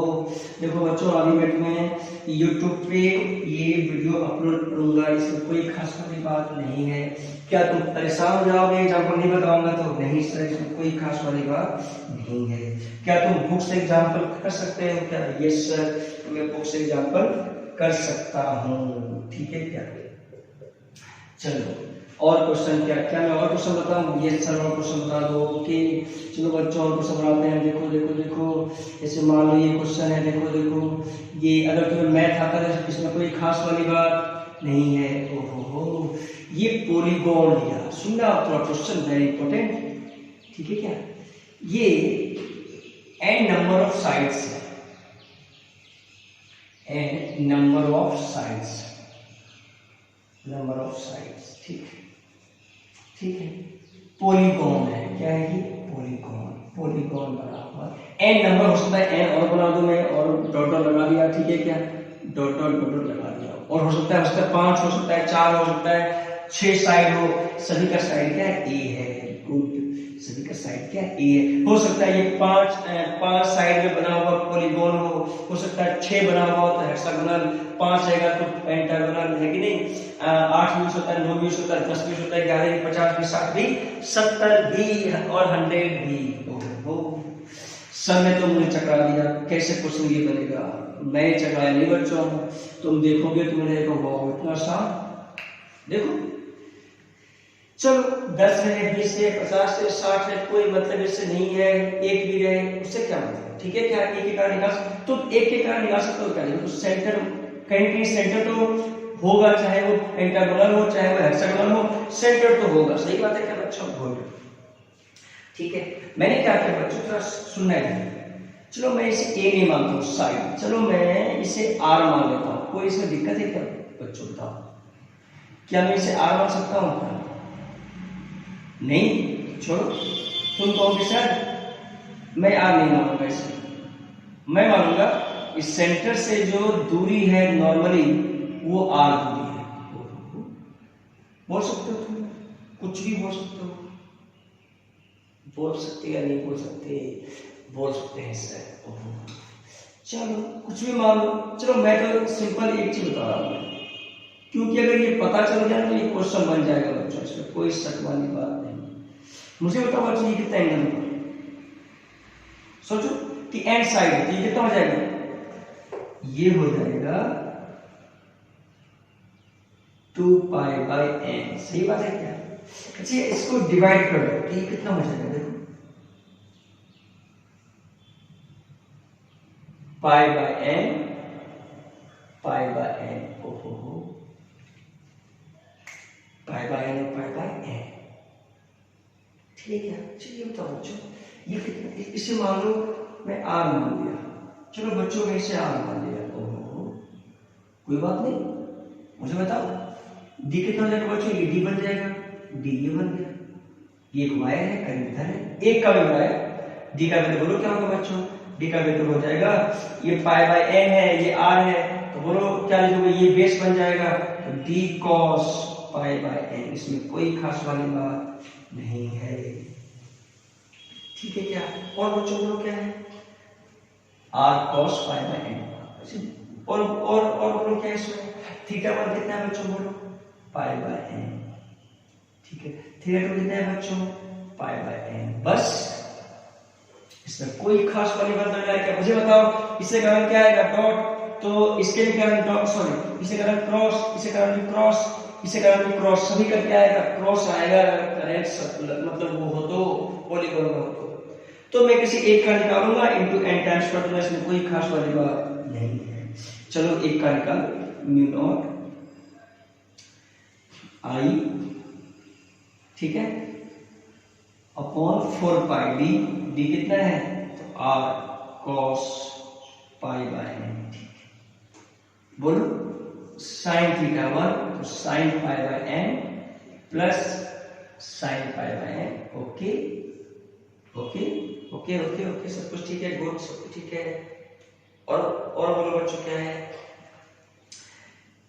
देखो बच्चों अभी मैं तुम्हें यूट्यूब पे ये वीडियो अपलोड करूंगा, इसमें कोई खास वाली बात नहीं है। क्या तुम परेशान हो जाओगे एग्जाम्पल नहीं बताऊंगा तो? नहीं सर, इसमें कोई खास वाली बात नहीं है। क्या तुम बुक से एग्जाम्पल कर सकते हो क्या? यस सर, मैं बुक से एग्जाम्पल कर सकता हूँ। ठीक है क्या? चलो और क्वेश्चन क्या मैं और क्वेश्चन बताऊं? ये सर और क्वेश्चन बता दो। ओके चलो बच्चों और क्वेश्चन बनाते हैं। देखो देखो देखो, जैसे मान लो ये क्वेश्चन है, देखो देखो ये अगर तुम्हें मैथ आता है तो इसमें कोई खास वाली बात नहीं है। ओहो, ये पॉलीगॉन लिया, सुनना थोड़ा क्वेश्चन वेरी इंपॉर्टेंट। ठीक है क्या? ये n नंबर ऑफ साइड्स है, n number of sides, number of sides. ठीक है, ठीक है, पॉलीगॉन है। क्या है ये? पॉलीगॉन। पॉलीगॉन बना हुआ n नंबर हो सकता है, n और बना दो मैं, और डॉट डॉट लगा दिया। ठीक है क्या? डॉट डॉट डॉट डॉट लगा दिया। और हो सकता है 5 हो सकता है, 4 हो सकता है, 6 साइड हो, सभी का साइड क्या है? ए है। गुड, सभी का साइड क्या है? ए है। हो सकता है ये 5 साइड में बना हुआ पॉलीगॉन हो सकता है 6 बना हुआ हो तो हेक्सागोनल, 5 रहेगा तो पेंटागोनल, है कि नहीं? 8 भी हो सकता है, 9 भी हो सकता है, 10 भी हो सकता है, 11 भी, 50 भी, 60 भी, 70 भी और 100 भी। ओहो, सर ने तो मुझे चकरा दिया, कैसे क्वेश्चन ये बनेगा? मैं चकराया नहीं बच्चों, तुम देखोगे तो मैंने देखो इतना आसान। देखो चलो 10 रहे, 20 रहे, 50 रहे, 60 रहे, कोई मतलब इससे नहीं है। एक भी रहे उससे क्या मतलब? ठीक है क्या? एक के कारण निकाल, तो एक के कारण निकाल सकते हो क्या? तो सेंटर कहीं कहीं सेंटर तो होगा, चाहे वो पेंटागोनल हो चाहे वो हेक्सागोनल हो, सेंटर तो होगा। सही बात है क्या बच्चों? गुड, ठीक है। मैंने क्या किया बच्चों, थोड़ा सुनना है। चलो मैं इसे ए नहीं मानता हूँ साइड, चलो मैं इसे आर मान लेता हूँ। कोई इसमें दिक्कत है क्या बच्चों? बताओ, क्या मैं इसे आर मान सकता हूँ क्या? नहीं, छोड़ो, तुम कहोगे सर मैं आर नहीं मानूंगा इसे, मैं मानूंगा इस सेंटर से जो दूरी है नॉर्मली वो आर दूरी है। बोल सकते हो तुम, कुछ भी बोल सकते हो, बोल सकते या नहीं बोल सकते? बोल सकते हैं सर। चलो कुछ भी मान लो। चलो मैं तो सिंपल एक चीज बता रहा हूँ, क्योंकि अगर ये पता चल गया तो ये क्वेश्चन बन जाएगा बच्चों, इसमें कोई शक वाली बात नहीं। मुझे बताओ बच्चों ये कितना एंगल होगा? सोचो कि एंड साइड है, ये कितना हो जाएगा? ये हो जाएगा 2 पाई बाय n। सही बात है क्या? अच्छा इसको डिवाइड कर दो, ये कितना हो जाएगा? देखो पाई by n, pi by n। ओहो, पाई by n, pi by n। ठीक है, चलिए बताओ बच्चों ये कितना? इसे मान लो मैं r मान लिया। चलो बच्चों मैं इसे r मान लिया। ओहो, कोई बात नहीं। मुझे बताओ d कितना हो जाएगा बच्चों? ये d बन जाएगा, d ये बन गया। ये एक वायर है, करंट इधर है, एक का वैल्यू आया, डी का वैल्यू बोलो क्या होगा बच्चों, डी का वैल्यू हो जाएगा, ये पाई बाय एन है, ये आर है, तो बोलो क्या लिखोगे, ये बेस बन जाएगा, तो d cos pi by n, इसमें कोई खास वाली बात नहीं है। ठीक है क्या? और बच्चों बोलो क्या है, r cos pi by n, और बोलो क्या है इसमें, थीटा वन कितना है बच्चों बोलो, पाई बाय एन। ठीक है, थीटा टू कितना है बच्चों, पाई बाय एन। बस इसमें कोई खास वाली बात नहीं है क्या, मुझे बताओ, इससे कारण क्या आएगा, डॉट, तो इसके भी कारण डॉट, सॉरी इसे कारण क्रॉस, इसे कारण भी क्रॉस, इसे कारण भी क्रॉस, सभी का क्या आएगा, क्रॉस आएगा, करेक्ट मतलब वो हो तो पॉलीगॉन में हो तो मैं किसी एक का निकालूंगा इनटू n टाइम्स कर दूंगा, इसमें कोई खास वाली बात नहीं है। चलो एक का निकाल, म्यू नॉट आई, ठीक है, अपॉन 4 पाई डी, डी कितना है, तो r cos pi by n. ठीक है, बोलो साइन थीटा वन, तो sine pi by n plus sine pi by n. Okay okay okay okay okay, सब कुछ ठीक है, गुड, सब कुछ ठीक है। और बोलो बच्चों क्या है,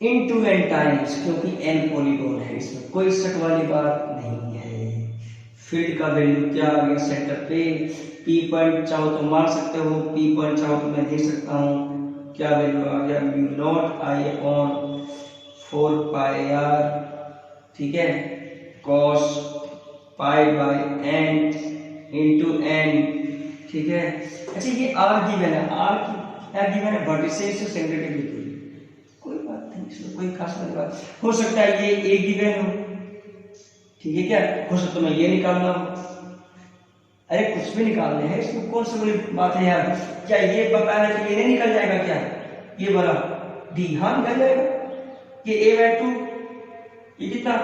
इनटू एन टाइम्स, क्योंकि एन पॉलीगॉन है, इसमें कोई शक वाली बात नहीं है। फील्ड का वैल्यू क्या आ गया सेंटर पे, पी पॉइंट चाहो तो मान सकते हो, पी पॉइंट चाहो तो मैं दे सकता हूँ, क्या वैल्यू आ गया, म्यू नॉट आई अपॉन 4 पाई आर, ठीक है, cos pi by n into n. ठीक है, अच्छा ये आर गिवन है, आर गिवन है वर्टिसेस से सेंटर के बीच, कोई बात नहीं, इसमें कोई खास बात, हो सकता है ये ए गिवन हो, ठीक है क्या, हो सकता है मैं ये निकालना, अरे कुछ भी निकालने हैं, इसमें कौन सी बड़ी बात है यार, क्या ये बताया है तो ये नहीं निकल जाएगा क्या, ये वाला डी, हाँ निकल जाएगा, ये ए बाय 2, ये कितना,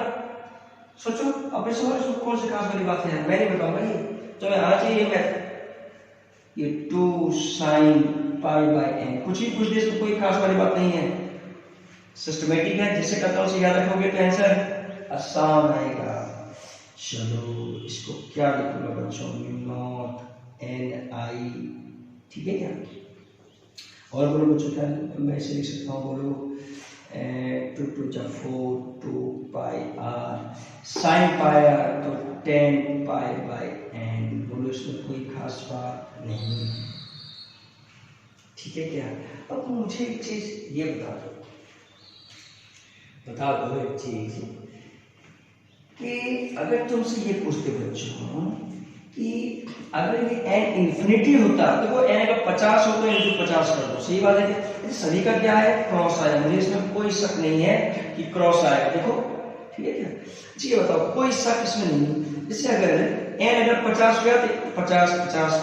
सोचो अपने समझ कौन सी खास वाली बात है यार, मैं नहीं बताऊंगा, ये तो मैं आना चाहिए मैथ, ये 2 साइन पाई बाय एन, कुछ ही पूछ दे, इसमें कोई खास वाली बात नहीं है, सिस्टमेटिक है, जिससे करता हूं उसे याद रखोगे तो आंसर आसान आएगा। चलो इसको क्या लिखूंगा बच्चों, म्यू नॉट एन आई, ठीक है क्या, और बोलो बच्चों क्या मैं इसे लिख सकता हूँ, बोलो 2 2 जा 4 2 पाई आर साइन पाई आर, तो 10 पाई बाय एन, बोलो इसमें कोई खास बात नहीं है। ठीक है क्या, अब मुझे एक चीज ये बता दो एक चीज, कि अगर तुमसे ये पूछते बच्चों कि अगर ये n इंफिनिटी होता, तो वो n का 50 हो तो इनटू 50 कर दो, सही बात है, सभी का क्या है, क्रॉस आया, मुझे इसमें कोई शक नहीं है कि क्रॉस आएगा, देखो ठीक है क्या, जी बताओ, कोई शक इसमें नहीं, जैसे अगर n अगर 50 हो गया तो 50 50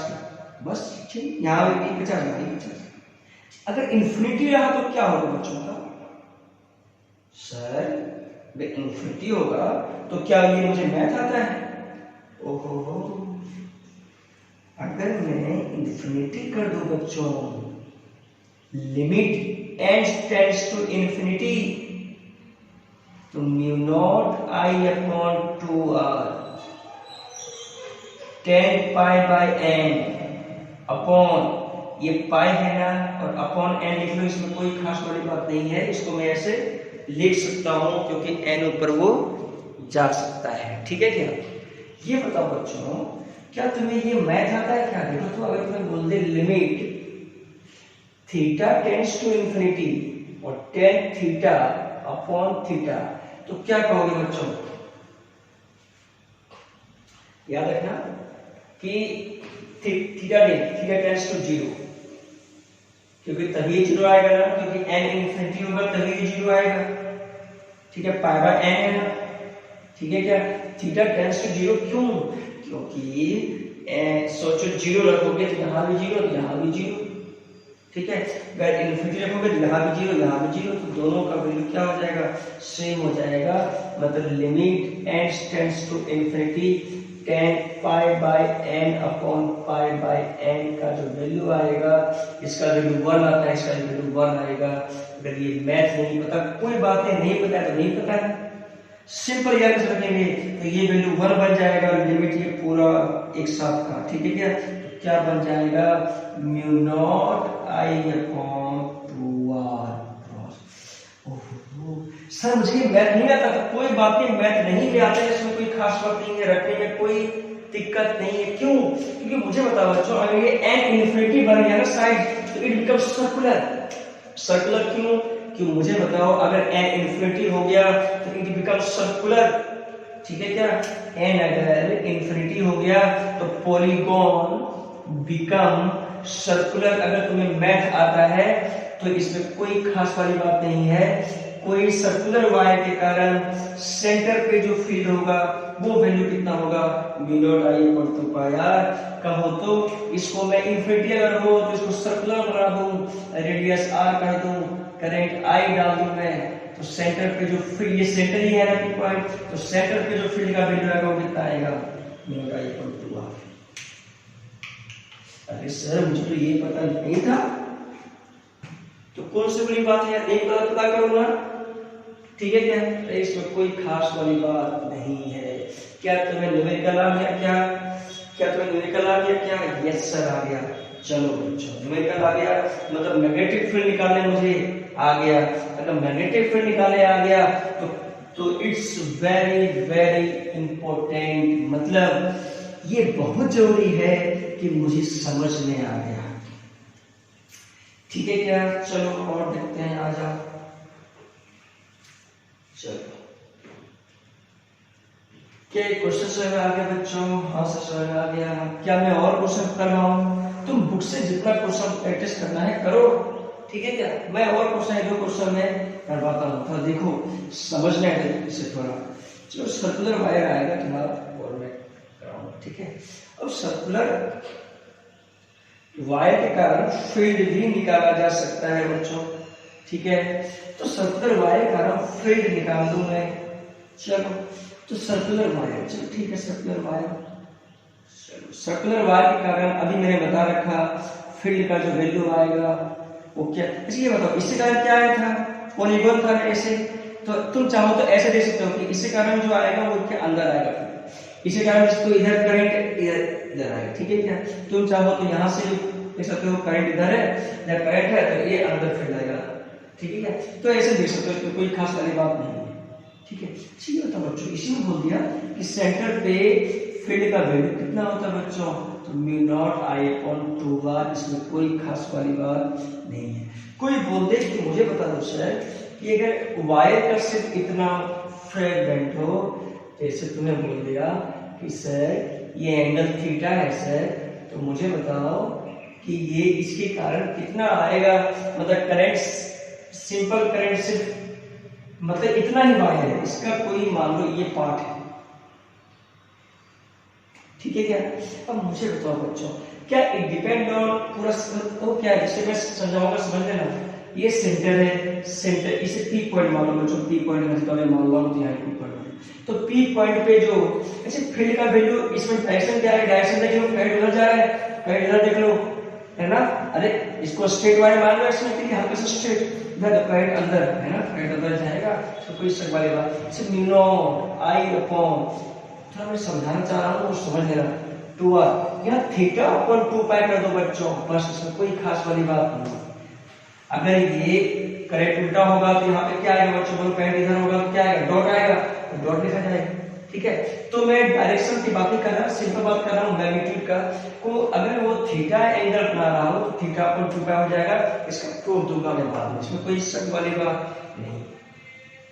बस, ठीक, यहाँ भी 50 यहाँ भी 50, अगर इंफिनिटी रहा तो क्या होगा बच्चों का, सर इंफिनिटी होगा तो क्या ये मुझे मैथ आता है, ओहो, अगर मैं इंफिनिटी कर दूं बच्चों, limit n tends to infinity, तो mu naught I upon 2r 10 pi by n upon, ये पाई है ना, और अपॉन n लिख लो, इसमें कोई खास वाली बात नहीं है, इसको मैं ऐसे लिख सकता हूं क्योंकि n ऊपर वो जा सकता है। ठीक है क्या, ये बताओ बच्चों क्या तुम्हें ये मैथ आता है क्या, देखो तो अगर तुम्हें बोल दे limit theta tends to infinity और टेन थीटा अपॉन थीटा, तो क्या कहोगे बच्चों, याद रखना कि थीटा टेंड्स टू 0, क्योंकि तभी 0 आएगा ना, क्योंकि n इंफिनिटी होगा तभी 0 आएगा, ठीक है, पाई बाय n है ना, ठीक है क्या, थीटा टेंड्स टू 0 क्यों, क्योंकि सोचो 0 रखोगे तो यहाँ भी 0 तो यहाँ भी 0, ठीक है, अगर इंफिनिटी रखोगे तो यहाँ भी 0 यहाँ भी 0, तो दोनों का वैल्यू क्या हो जाएगा, सेम हो जाएगा, मतलब limit n tends to infinity 10 pi by n upon pi by n का जो वैल्यू आएगा, इसका वैल्यू 1 आता है, इसका वैल्यू 1 आएगा। अगर ये मैथ नहीं पता कोई बात नहीं पता है तो नहीं पता है, सिंपल याद से रखेंगे तो ये वैल्यू 1 बन जाएगा, लिमिट ये पूरा एक साथ का, ठीक है क्या? तो क्या बन जाएगा, म्यू नॉट आई अपॉन 2r क्रॉस। सर मुझे मैथ नहीं आता, तो कोई बात नहीं, मैथ नहीं भी आता है, इसमें कोई खास बात नहीं है, रखने में कोई दिक्कत नहीं है। क्यों? क्योंकि मुझे बताओ बच्चों, अगर ये n इन्फिनिटी बन गया ना साइड, तो इट बिकम्स सर्कुलर। सर्कुलर क्यों? कि मुझे बताओ, अगर n इन्फिनिटी हो गया तो इट बिकम्स सर्कुलर, ठीक है क्या? n अगर इन्फिनिटी हो गया तो पॉलीगॉन बिकम सर्कुलर। अगर तुम्हें मैथ आता है तो इसमें कोई खास वाली बात नहीं है। कोई सर्कुलर वायर के कारण सेंटर पे जो फील्ड होगा वो वैल्यू कितना होगा, म्यू नॉट आई अपॉन 2 पाई r। कहो तो इसको मैं इन्फिनिटी अगर हो तो इसको सर्कुलर बना दूं, रेडियस r कर दूं, करंट I डाल दूं मैं, तो सेंटर पे जो फील्ड, ये सेंटर ही है ना पी पॉइंट, तो सेंटर पे जो फील्ड का वैल्यू आएगा वो कितना आएगा, म्यू नॉट आई अपॉन 2r। अरे सर मुझे तो ये पता नहीं था, तो कौन सी बड़ी बात है, नहीं पता करूंगा, ठीक है क्या? तो इसमें कोई खास वाली बात नहीं है। क्या तुम्हें न्यूमेरिकल आ गया? क्या तुम्हें न्यूमेरिकल आ गया क्या? यस सर आ गया। चलो बच्चों, न्यूमेरिकल आ गया मतलब मैग्नेटिक फील्ड निकालने मुझे आ गया। अगर मैग्नेटिक फील्ड निकालने आ गया तो इट्स वेरी वेरी इंपॉर्टेंट, मतलब ये बहुत जरूरी है कि मुझे समझ में आ गया, ठीक है क्या? चलो और देखते हैं, आ जाओ। चलो क्या क्वेश्चन समझ में आ गया बच्चों? हाँ सर समझ में आ गया। क्या मैं और क्वेश्चन कर रहा हूँ? तुम बुक से जितना क्वेश्चन प्रैक्टिस करना है करो, ठीक है क्या? मैं और क्वेश्चन है, 2 क्वेश्चन में करवाता हूँ, थोड़ा देखो समझना है इसे थोड़ा। चलो सर्कुलर वायर आएगा तुम्हारा और मैं कराऊंगा, ठीक है? अब सर्कुलर वायर के कारण फील्ड भी निकाला जा सकता है बच्चों, ठीक है? तो सर्कुलर वायर के कारण फील्ड निकाल दूं मैं। चलो तो सर्कुलर वायर, चलो ठीक है, सर्कुलर वायर, चलो सर्कुलर वायर के कारण अभी मैंने बता रखा फील्ड का जो वैल्यू आएगा वो क्या। अच्छा ये बताओ, इससे कारण क्या आया था, पॉलीगॉन था ऐसे, तो तुम चाहो तो ऐसे देख सकते हो कि इससे कारण जो आएगा वो के अंदर आएगा, इसी कारण इसको इधर करंट इधर आएगा, ठीक है क्या? तुम चाहो तो यहाँ से देख सकते हो करंट इधर है, इधर करंट है तो ये अंदर फील्ड आएगा, ठीक है क्या? तो ऐसे देख सकते हो, कोई खास वाली बात नहीं है, ठीक है? ठीक है बच्चों, इसी में बोल दिया कि सेंटर पे फील्ड का वैल्यू कितना होता है बच्चों, तो म्यू नॉट आई अपॉन 2r। इसमें कोई खास वाली बात नहीं है। कोई बोल दे कि मुझे बता दो सर कि अगर वायर का सिर्फ इतना फ्रेगमेंट हो, जैसे तूने बोल दिया कि सर ये एंगल थीटा है सर, तो मुझे बताओ कि ये इसके कारण कितना आएगा, मतलब करंट, सिंपल करंट सिर्फ मतलब इतना ही वायर है, इसका कोई मान लो ये पार्ट है, ठीक है क्या? अब मुझे बताओ बच्चों, क्या इट डिपेंड ऑन पूरा, तो क्या है जिसे मैं समझाऊंगा, समझ लेना। ये सेंटर है, सेंटर इसे पी पॉइंट मान लो बच्चों, पी पॉइंट मैं मान लो यहाँ पी पॉइंट, तो पी पॉइंट पे जो ऐसे फील्ड का वैल्यू, इसमें डायरेक्शन क्या है, डायरेक्शन देख लो, करंट उधर जा रहा है, करंट इधर देख लो, है ना? अरे इसको स्ट्रेट वायर मान लो, इसमें ठीक है, हल्का सा स्ट्रेट, इधर करंट अंदर है ना, करंट अंदर जाएगा, तो कोई शक वाली बात। सिर्फ म्यू नॉट आई अपॉन, थोड़ा मैं समझाना चाह रहा हूँ वो समझ लेना, 2r यहाँ थीटा अपॉन 2 पाई कर दो बच्चों, बस, इसमें कोई खास वाली बात नहीं। अगर ये करंट उल्टा होगा तो यहाँ पे क्या आएगा बच्चों, बोलो करंट इधर होगा तो क्या आएगा, डॉट आएगा, तो डॉट लिखा जाएगा, ठीक है? तो मैं डायरेक्शन की बात नहीं कर रहा, सिंपल बात कर रहा हूँ मैग्नीट्यूड का को। अगर वो थीटा एंगल बना रहा हो तो थीटा अपॉन 2 पाई हो जाएगा, इसका प्रूफ दूंगा मैं बाद में, इसमें कोई शक वाली बात नहीं,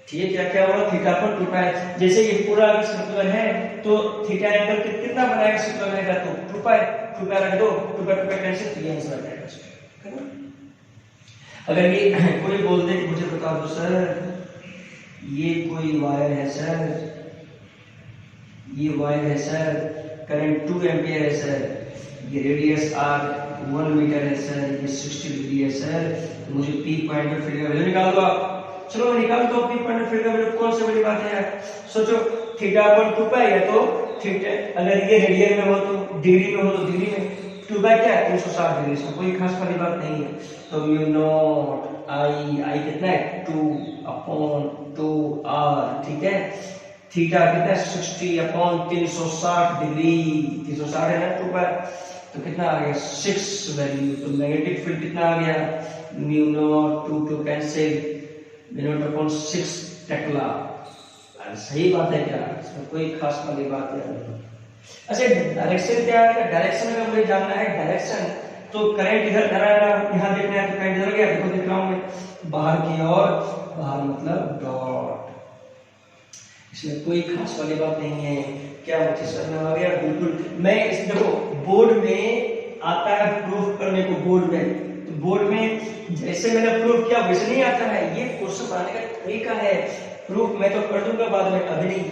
ठीक है? क्या क्या होगा, थीटा अपॉन 2 पाई, जैसे ये पूरा सर्कुलर है तो थीटा एंगल कितना बनाएगा सर्कुलर रहेगा, तो 2 पाई रख दो, 2 पाई कैंसिल, तो ये आंसर आ जाएगा। अगर ये कोई बोल दे कि मुझे बता दो सर ये कोई वायर है सर, ये वायर है सर, करंट 2 एम्पियर है सर, ये रेडियस r 1 मीटर है सर, ये 60 डिग्री है सर, तो मुझे पी पॉइंट पे फील्ड का वैल्यू निकाल दो आप। चलो मैं निकाल दो पी पॉइंट पे फील्ड का वैल्यू, कौन सी बड़ी बात है यार? सोचो थीटा अपॉन 2 पाई है तो थीटा, अगर ये रेडियन में हो तो डिग्री में हो तो डिग्री में, 2 पाई क्या है 360 डिग्री, इसमें कोई खास वाली बात नहीं है। तो म्यू नॉट आई कितना है 2 अपॉन 2r, ठीक है? थीटा कितना है 60/360 डिग्री, 360 है ना टू पर, तो कितना आ गया 6 वैल्यू। तो नेगेटिव फील्ड कितना आ गया mu not 2 cancel mu not upon 6 Tekla. सही बात है क्या, इसमें कोई खास वाली बात नहीं। अच्छा डायरेक्शन क्या है, डायरेक्शन अगर मुझे जानना है डायरेक्शन, तो करंट इधर धरा यहाँ देखना है तो करंट इधर गया, देखो दिख रहा हूँ मैं बाहर की ओर, बाहर मतलब डॉट, इसमें कोई खास वाली बात नहीं है। क्या मुझे समझ में आ गया? बिल्कुल। मैं इस देखो बोर्ड में आता है प्रूफ करने को, बोर्ड में, तो बोर्ड में जैसे मैंने प्रूफ किया वैसे नहीं आता है, ये क्वेश्चन बनाने का तरीका है। प्रूफ मैं तो कर दूंगा बाद में, अभी नहीं।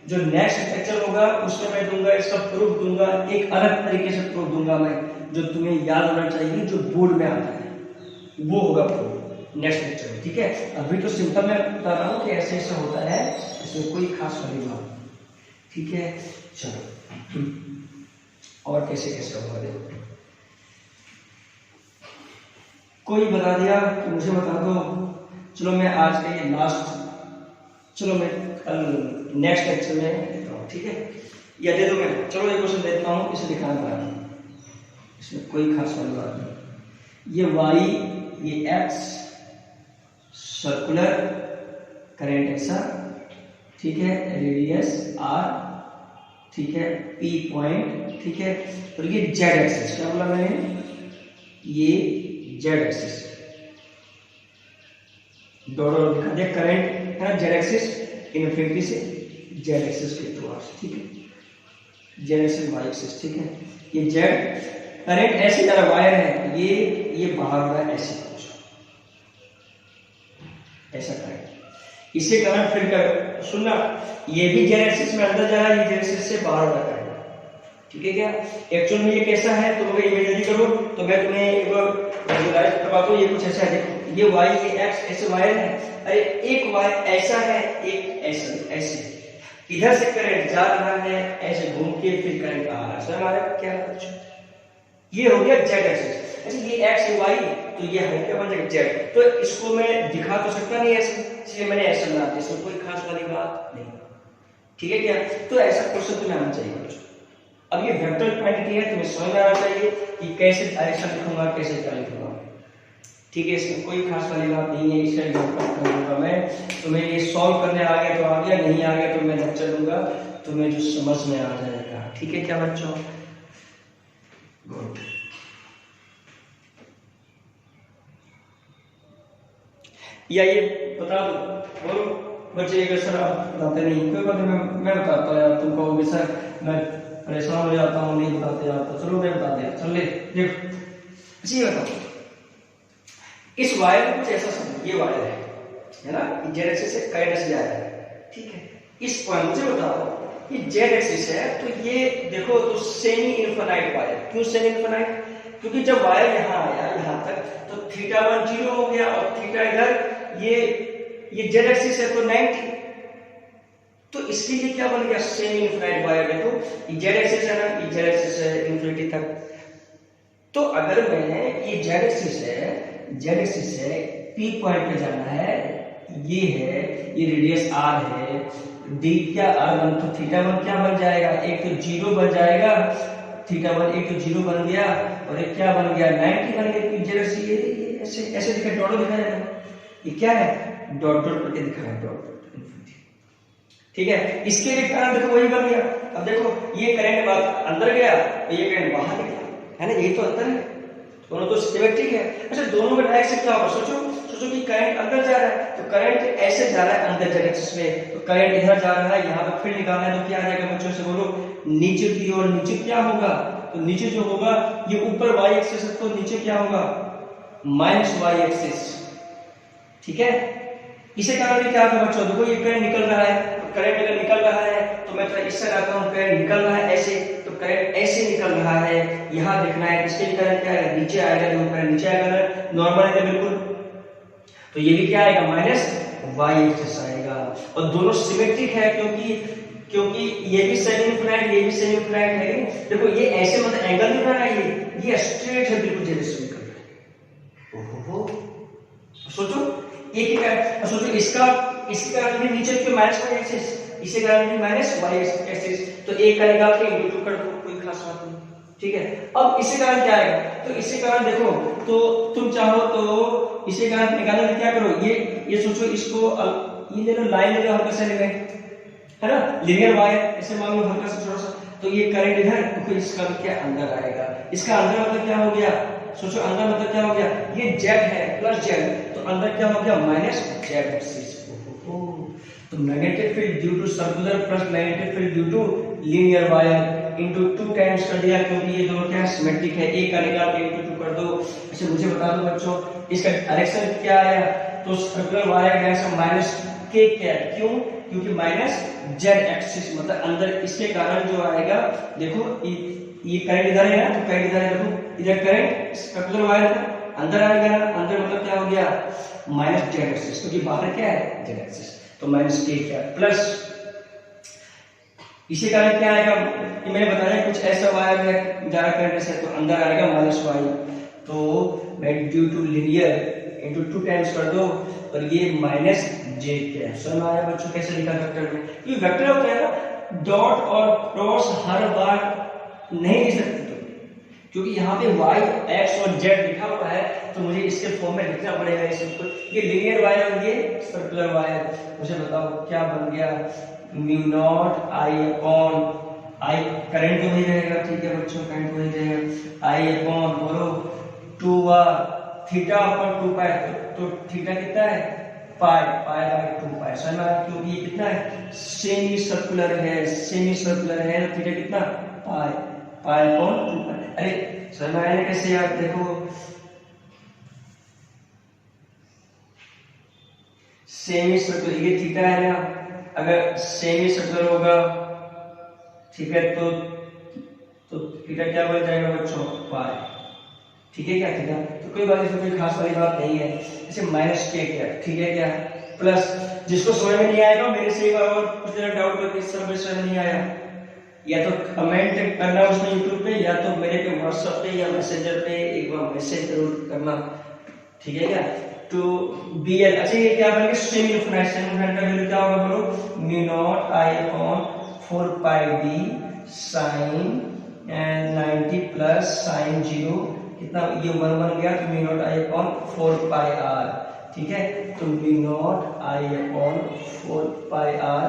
जो नेक्स्ट लेक्चर होगा उसमें मैं दूंगा इसका प्रूफ दूंगा, एक अलग तरीके से प्रूफ दूंगा मैं, जो तुम्हें याद होना चाहिए, जो बोर्ड में आता है वो होगा प्रूफ नेक्स्ट लेक्चर में, ठीक है। अभी तो सिंपल मैं बता रहा हूँ कि ऐसे ऐसे होता है, इसमें कोई खास वाली बात, ठीक है। चलो और कैसे कैसे होगा देखो, कोई बता दिया कि मुझे बता दो। चलो मैं आज का ये लास्ट, चलो मैं कल नेक्स्ट लेक्चर में देता हूँ, ठीक है। या दे दो मैं, चलो ये क्वेश्चन देता हूँ, इसे दिखाना पड़ा, इसमें कोई खास वाली बात नहीं। ये y, ये x, सर्कुलर करंट ऐसा, ठीक है, रेडियस r, ठीक है, p पॉइंट, ठीक है, और ये z एक्सिस, क्या बोला मैंने, ये z एक्सिस, डॉट दिखा दे करंट है ना, z एक्सिस इनफिनिटी से z एक्सिस के टुवर्ड्स, ठीक है, z एक्सिस y एक्सिस, ठीक है। ये z करंट ऐसे जा रहा, वायर है ये बाहर हो रहा है ऐसे कुछ, ऐसा करंट, इसे करंट फिर कर सुनना, ये भी z एक्सिस में अंदर जा रहा है, ये z एक्सिस से बाहर हो रहा है, ठीक है क्या। एक्चुअल में ये कैसा है तो मुझे इमेजिन करो, तो मैं तुम्हें एक बार विजुअलाइज करवा दूं। ये कुछ ऐसा है, देखो ये y, ये x ऐसे वायर है, अरे एक वायर ऐसा है, एक ऐसे ऐसे, इधर से करंट जा रहा है ऐसे घूम के, फिर करंट आ रहा है, समझ आ रहा है क्या कुछ, ये हो गया z एक्सिस। अच्छा ये x ये y, तो ये है क्या बन जाएगा z, तो इसको मैं दिखा तो सकता नहीं ऐसे, इसलिए मैंने ऐसे बना दिया, इसमें कोई खास वाली बात नहीं, ठीक है क्या। तो ऐसा क्वेश्चन तुम्हें आना चाहिए बच्चों। अब ये वेक्टर क्वांटिटी है, तुम्हें समझ में आना चाहिए कि कैसे डायरेक्शन लिखूंगा, कैसे क्या लिखूंगा, ठीक है। इसमें कोई खास वाली बात नहीं है, इसे एग्जांपल करूंगा मैं, तुम्हें ये सॉल्व करने आ गया तो आ गया, नहीं आ गया तो मैं लेक्चर दूंगा, तुम्हें जो समझ में आ जाएगा, ठीक है क्या बच्चों। गुड। या ये बता दो, बोलो बच्चे, अगर सर आप बताते नहीं, कोई बात नहीं, मैं बताता यार, तुम कहोगे सर मैं परेशान हो जाता हूँ, नहीं बताते यार, तो चलो मैं बता दिया, चल ले देखो। अच्छा ये बताओ, इस वायर को कुछ ऐसा समझो, ये वायर है ना, जेड एक्सिस से करंट ऐसे जा रहा है, ठीक है। इस पॉइंट मुझे बताओ, ये जेड एक्सिस है, तो ये देखो तो सेमी इनफिनाइट वायर, क्यों सेमी इनफिनाइट, क्योंकि जब वायर यहाँ आया यहाँ तक तो θ1 0 हो गया, और थीटा इधर ये जेड एक्सिस है तो 90, तो इसके लिए क्या बन गया सेमी इनफिनाइट वायर। देखो ये जेड एक्सिस है ना, ये जेड एक्सिस है इनफिनिटी तक, तो अगर मैं ये जेड एक्सिस है पी पॉइंट पे जाना है, ये है, ये रेडियस r है, d क्या r1 तो θ1 क्या बन जाएगा, एक तो 0 बन जाएगा, θ1 एक तो 0 बन गया, और एक क्या बन गया 90 बन गया, क्योंकि जेड एक्सिस ये ऐसे ऐसे दिखा, डॉट दिखाया जाएगा, ये क्या है डॉट डॉट करके दिखाया, डॉट इनफिनिटी, ठीक है। इसके लिए करंट देखो वही बन गया। अब देखो ये करंट बात अंदर गया और ये करंट बाहर निकला, है ना, यही तो अंतर है, दोनों तो सिमेट्रिक है। अच्छा दोनों का डायरेक्शन क्या होगा, सोचो कि करंट अंदर जा रहा है, तो करंट ऐसे जा रहा है अंदर जेड एक्सिस में, तो करंट इधर जा रहा है, यहाँ पे फील्ड निकालना है, तो क्या आ जाएगा बच्चों से बोलो, नीचे की ओर, नीचे क्या होगा, तो नीचे जो होगा ये ऊपर y एक्सिस है, तो नीचे क्या होगा माइनस y एक्सिस, ठीक है। इसे कारण क्या होगा बच्चों, देखो ये करंट निकल रहा है, करंट अगर निकल रहा है तो मैं थोड़ा इससे आता हूँ, करंट निकल रहा है ऐसे, तो करंट ऐसे निकल रहा है, यहाँ देखना है इसके लिए करंट क्या है, नीचे आएगा, जो करंट नीचे आएगा नॉर्मल है बिल्कुल, तो ये भी क्या आएगा माइनस y एक्सिस आएगा, और दोनों सिमेट्रिक है, क्योंकि ये भी सेमी इनफिनाइट, ये भी सेमी इनफिनाइट है। देखो ये ऐसे मतलब एंगल नहीं बना है, ये स्ट्रेट है बिल्कुल, जैसे निकल रहा है। ओहो सोचो एक ही है, सोचो इसका भी नीचे के माइनस y एक्सिस, इसे कारण माइनस वाई एक्सिस, तो एक का निकाल के इंटू 2 कर दो, कोई खास बात नहीं, ठीक है। अब इससे कारण क्या आएगा, तो इससे कारण देखो, तो तुम चाहो तो इसे कारण निकालने में क्या करो, ये सोचो, इसको ये ले लो, लाइन ले लो, हल्का सा ले गए, है ना, लिनियर वायर ऐसे मान लो हल्का सा छोटा सा, तो ये करंट इधर, तो इसका क्या अंदर आएगा, इसका अंदर मतलब क्या हो गया, सोचो अंदर मतलब क्या हो गया, ये जेड है प्लस जेड, तो अंदर क्या हो गया माइनस जेड एक्सिस। तो magnetic field due to circular plus magnetic field due to linear wire into 2 times कर दिया, क्योंकि ये दोनों क्या सिमेट्रिक है, एक का निकाल के इनटू 2 कर दो। अच्छा मुझे बता दो बच्चों, इसका डायरेक्शन क्या आया, तो सर्कुलर वायर का डायरेक्शन माइनस के कैप, क्यों, क्योंकि माइनस जेड एक्सिस, मतलब अंदर इसके कारण जो आएगा, देखो ये करंट इधर है ना, तो करंट इधर है, देखो इधर करंट सर्कुलर वायर अंदर आएगा, अंदर मतलब क्या हो गया माइनस जेड एक्सिस, क्योंकि बाहर क्या है जेड एक्सिस, तो माइनस के कैप प्लस इसी कारण क्या आएगा, कि मैंने बताया कुछ ऐसा वायर है ज्यादा करंट से, तो अंदर आएगा माइनस वाई, तो due to linear into 2 times कर दो, और ये माइनस जे कैप। समझ आया बच्चों कैसे लिखा वेक्टर में, ये वेक्टर होता है ना, डॉट और क्रॉस हर बार नहीं लिख सकते तो, क्योंकि यहाँ पे y x और z लिखा हुआ है, तो मुझे इसके फॉर्म में लिखना पड़ेगा इसको, ये लीनियर वायर और ये सर्कुलर वायर। मुझे बताओ क्या बन गया, mu naught I upon I, current तो वही रहेगा, ठीक है बच्चों, करंट वही रहेगा, आई अपॉन बोलो 2 थीटा अपॉन 2 पाई, तो थीटा कितना है पाई, पाई बाय 2 पाई, समझ में आया, क्योंकि ये कितना है सेमी सर्कुलर है, सेमी सर्कुलर है, तो थीटा कितना पाई, पाई अपॉन 2 पाई। अरे समझ में आया कैसे यार, देखो सेमी सर्कुलर, ये थीटा है ना, अगर सेमी सर्कुलर होगा, ठीक है, तो थीटा क्या बन जाएगा बच्चों पाई, ठीक है क्या थीटा, तो कोई बात इसमें कोई खास वाली बात नहीं है, जैसे माइनस के क्या, ठीक है क्या, प्लस जिसको समझ में नहीं आएगा मेरे से एक बार और कुछ जरा डाउट करके, समझ में नहीं आया या तो कमेंट करना उसमें यूट्यूब पे, या तो मेरे पे व्हाट्सएप पे या मैसेंजर पे एक बार मैसेज जरूर करना, ठीक है क्या। तो BL, अच्छा ये क्या बनेगा सेमी इनफिनिट, सेमी इनफिनिट का वैल्यू क्या होगा बोलो, म्यू नॉट आई अपॉन 4 पाई d sin 90 प्लस sin 0 कितना, ये 1 बन गया, तो म्यू नॉट आई अपॉन 4 पाई r, ठीक है, तो म्यू नॉट आई अपॉन 4 पाई r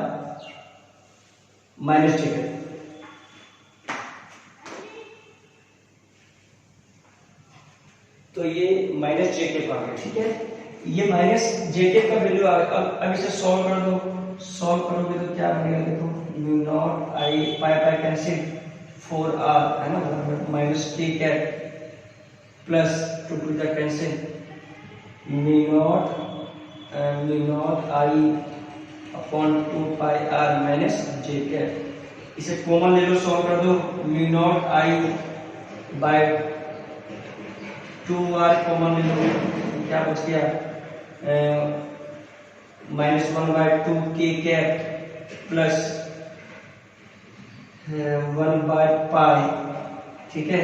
माइनस जेके, तो ये माइनस जेके आ गया, ठीक है, ये माइनस जेके का वैल्यू आ गया। अब इसे सॉल्व कर दो, सॉल्व करोगे तो क्या बनेगा, देखो mu naught i pi pi cancel 4r है ना, माइनस के cap plus 2 to the cancel mu naught I upon 2 pi r minus j cap, इसे कॉमन ले लो, सॉल्व कर दो, mu naught i by 2r common ले लो, क्या बच गया -1/2 के कैप प्लस 1/पाई, ठीक है,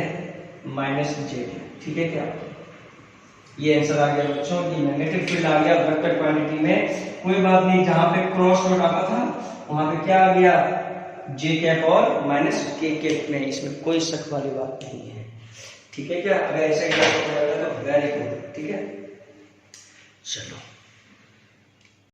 माइनस जे, ठीक है क्या, ये आंसर आ गया बच्चों, ये मैग्नेटिक फील्ड आ गया वेक्टर क्वांटिटी में। कोई बात नहीं, जहां पे क्रॉस डॉट आता था वहां पे क्या आ गया जे कैप और माइनस के कैप में, इसमें कोई शक वाली बात नहीं है, ठीक है क्या। अगर ऐसा तो वेरी गुड, ठीक है, चलो।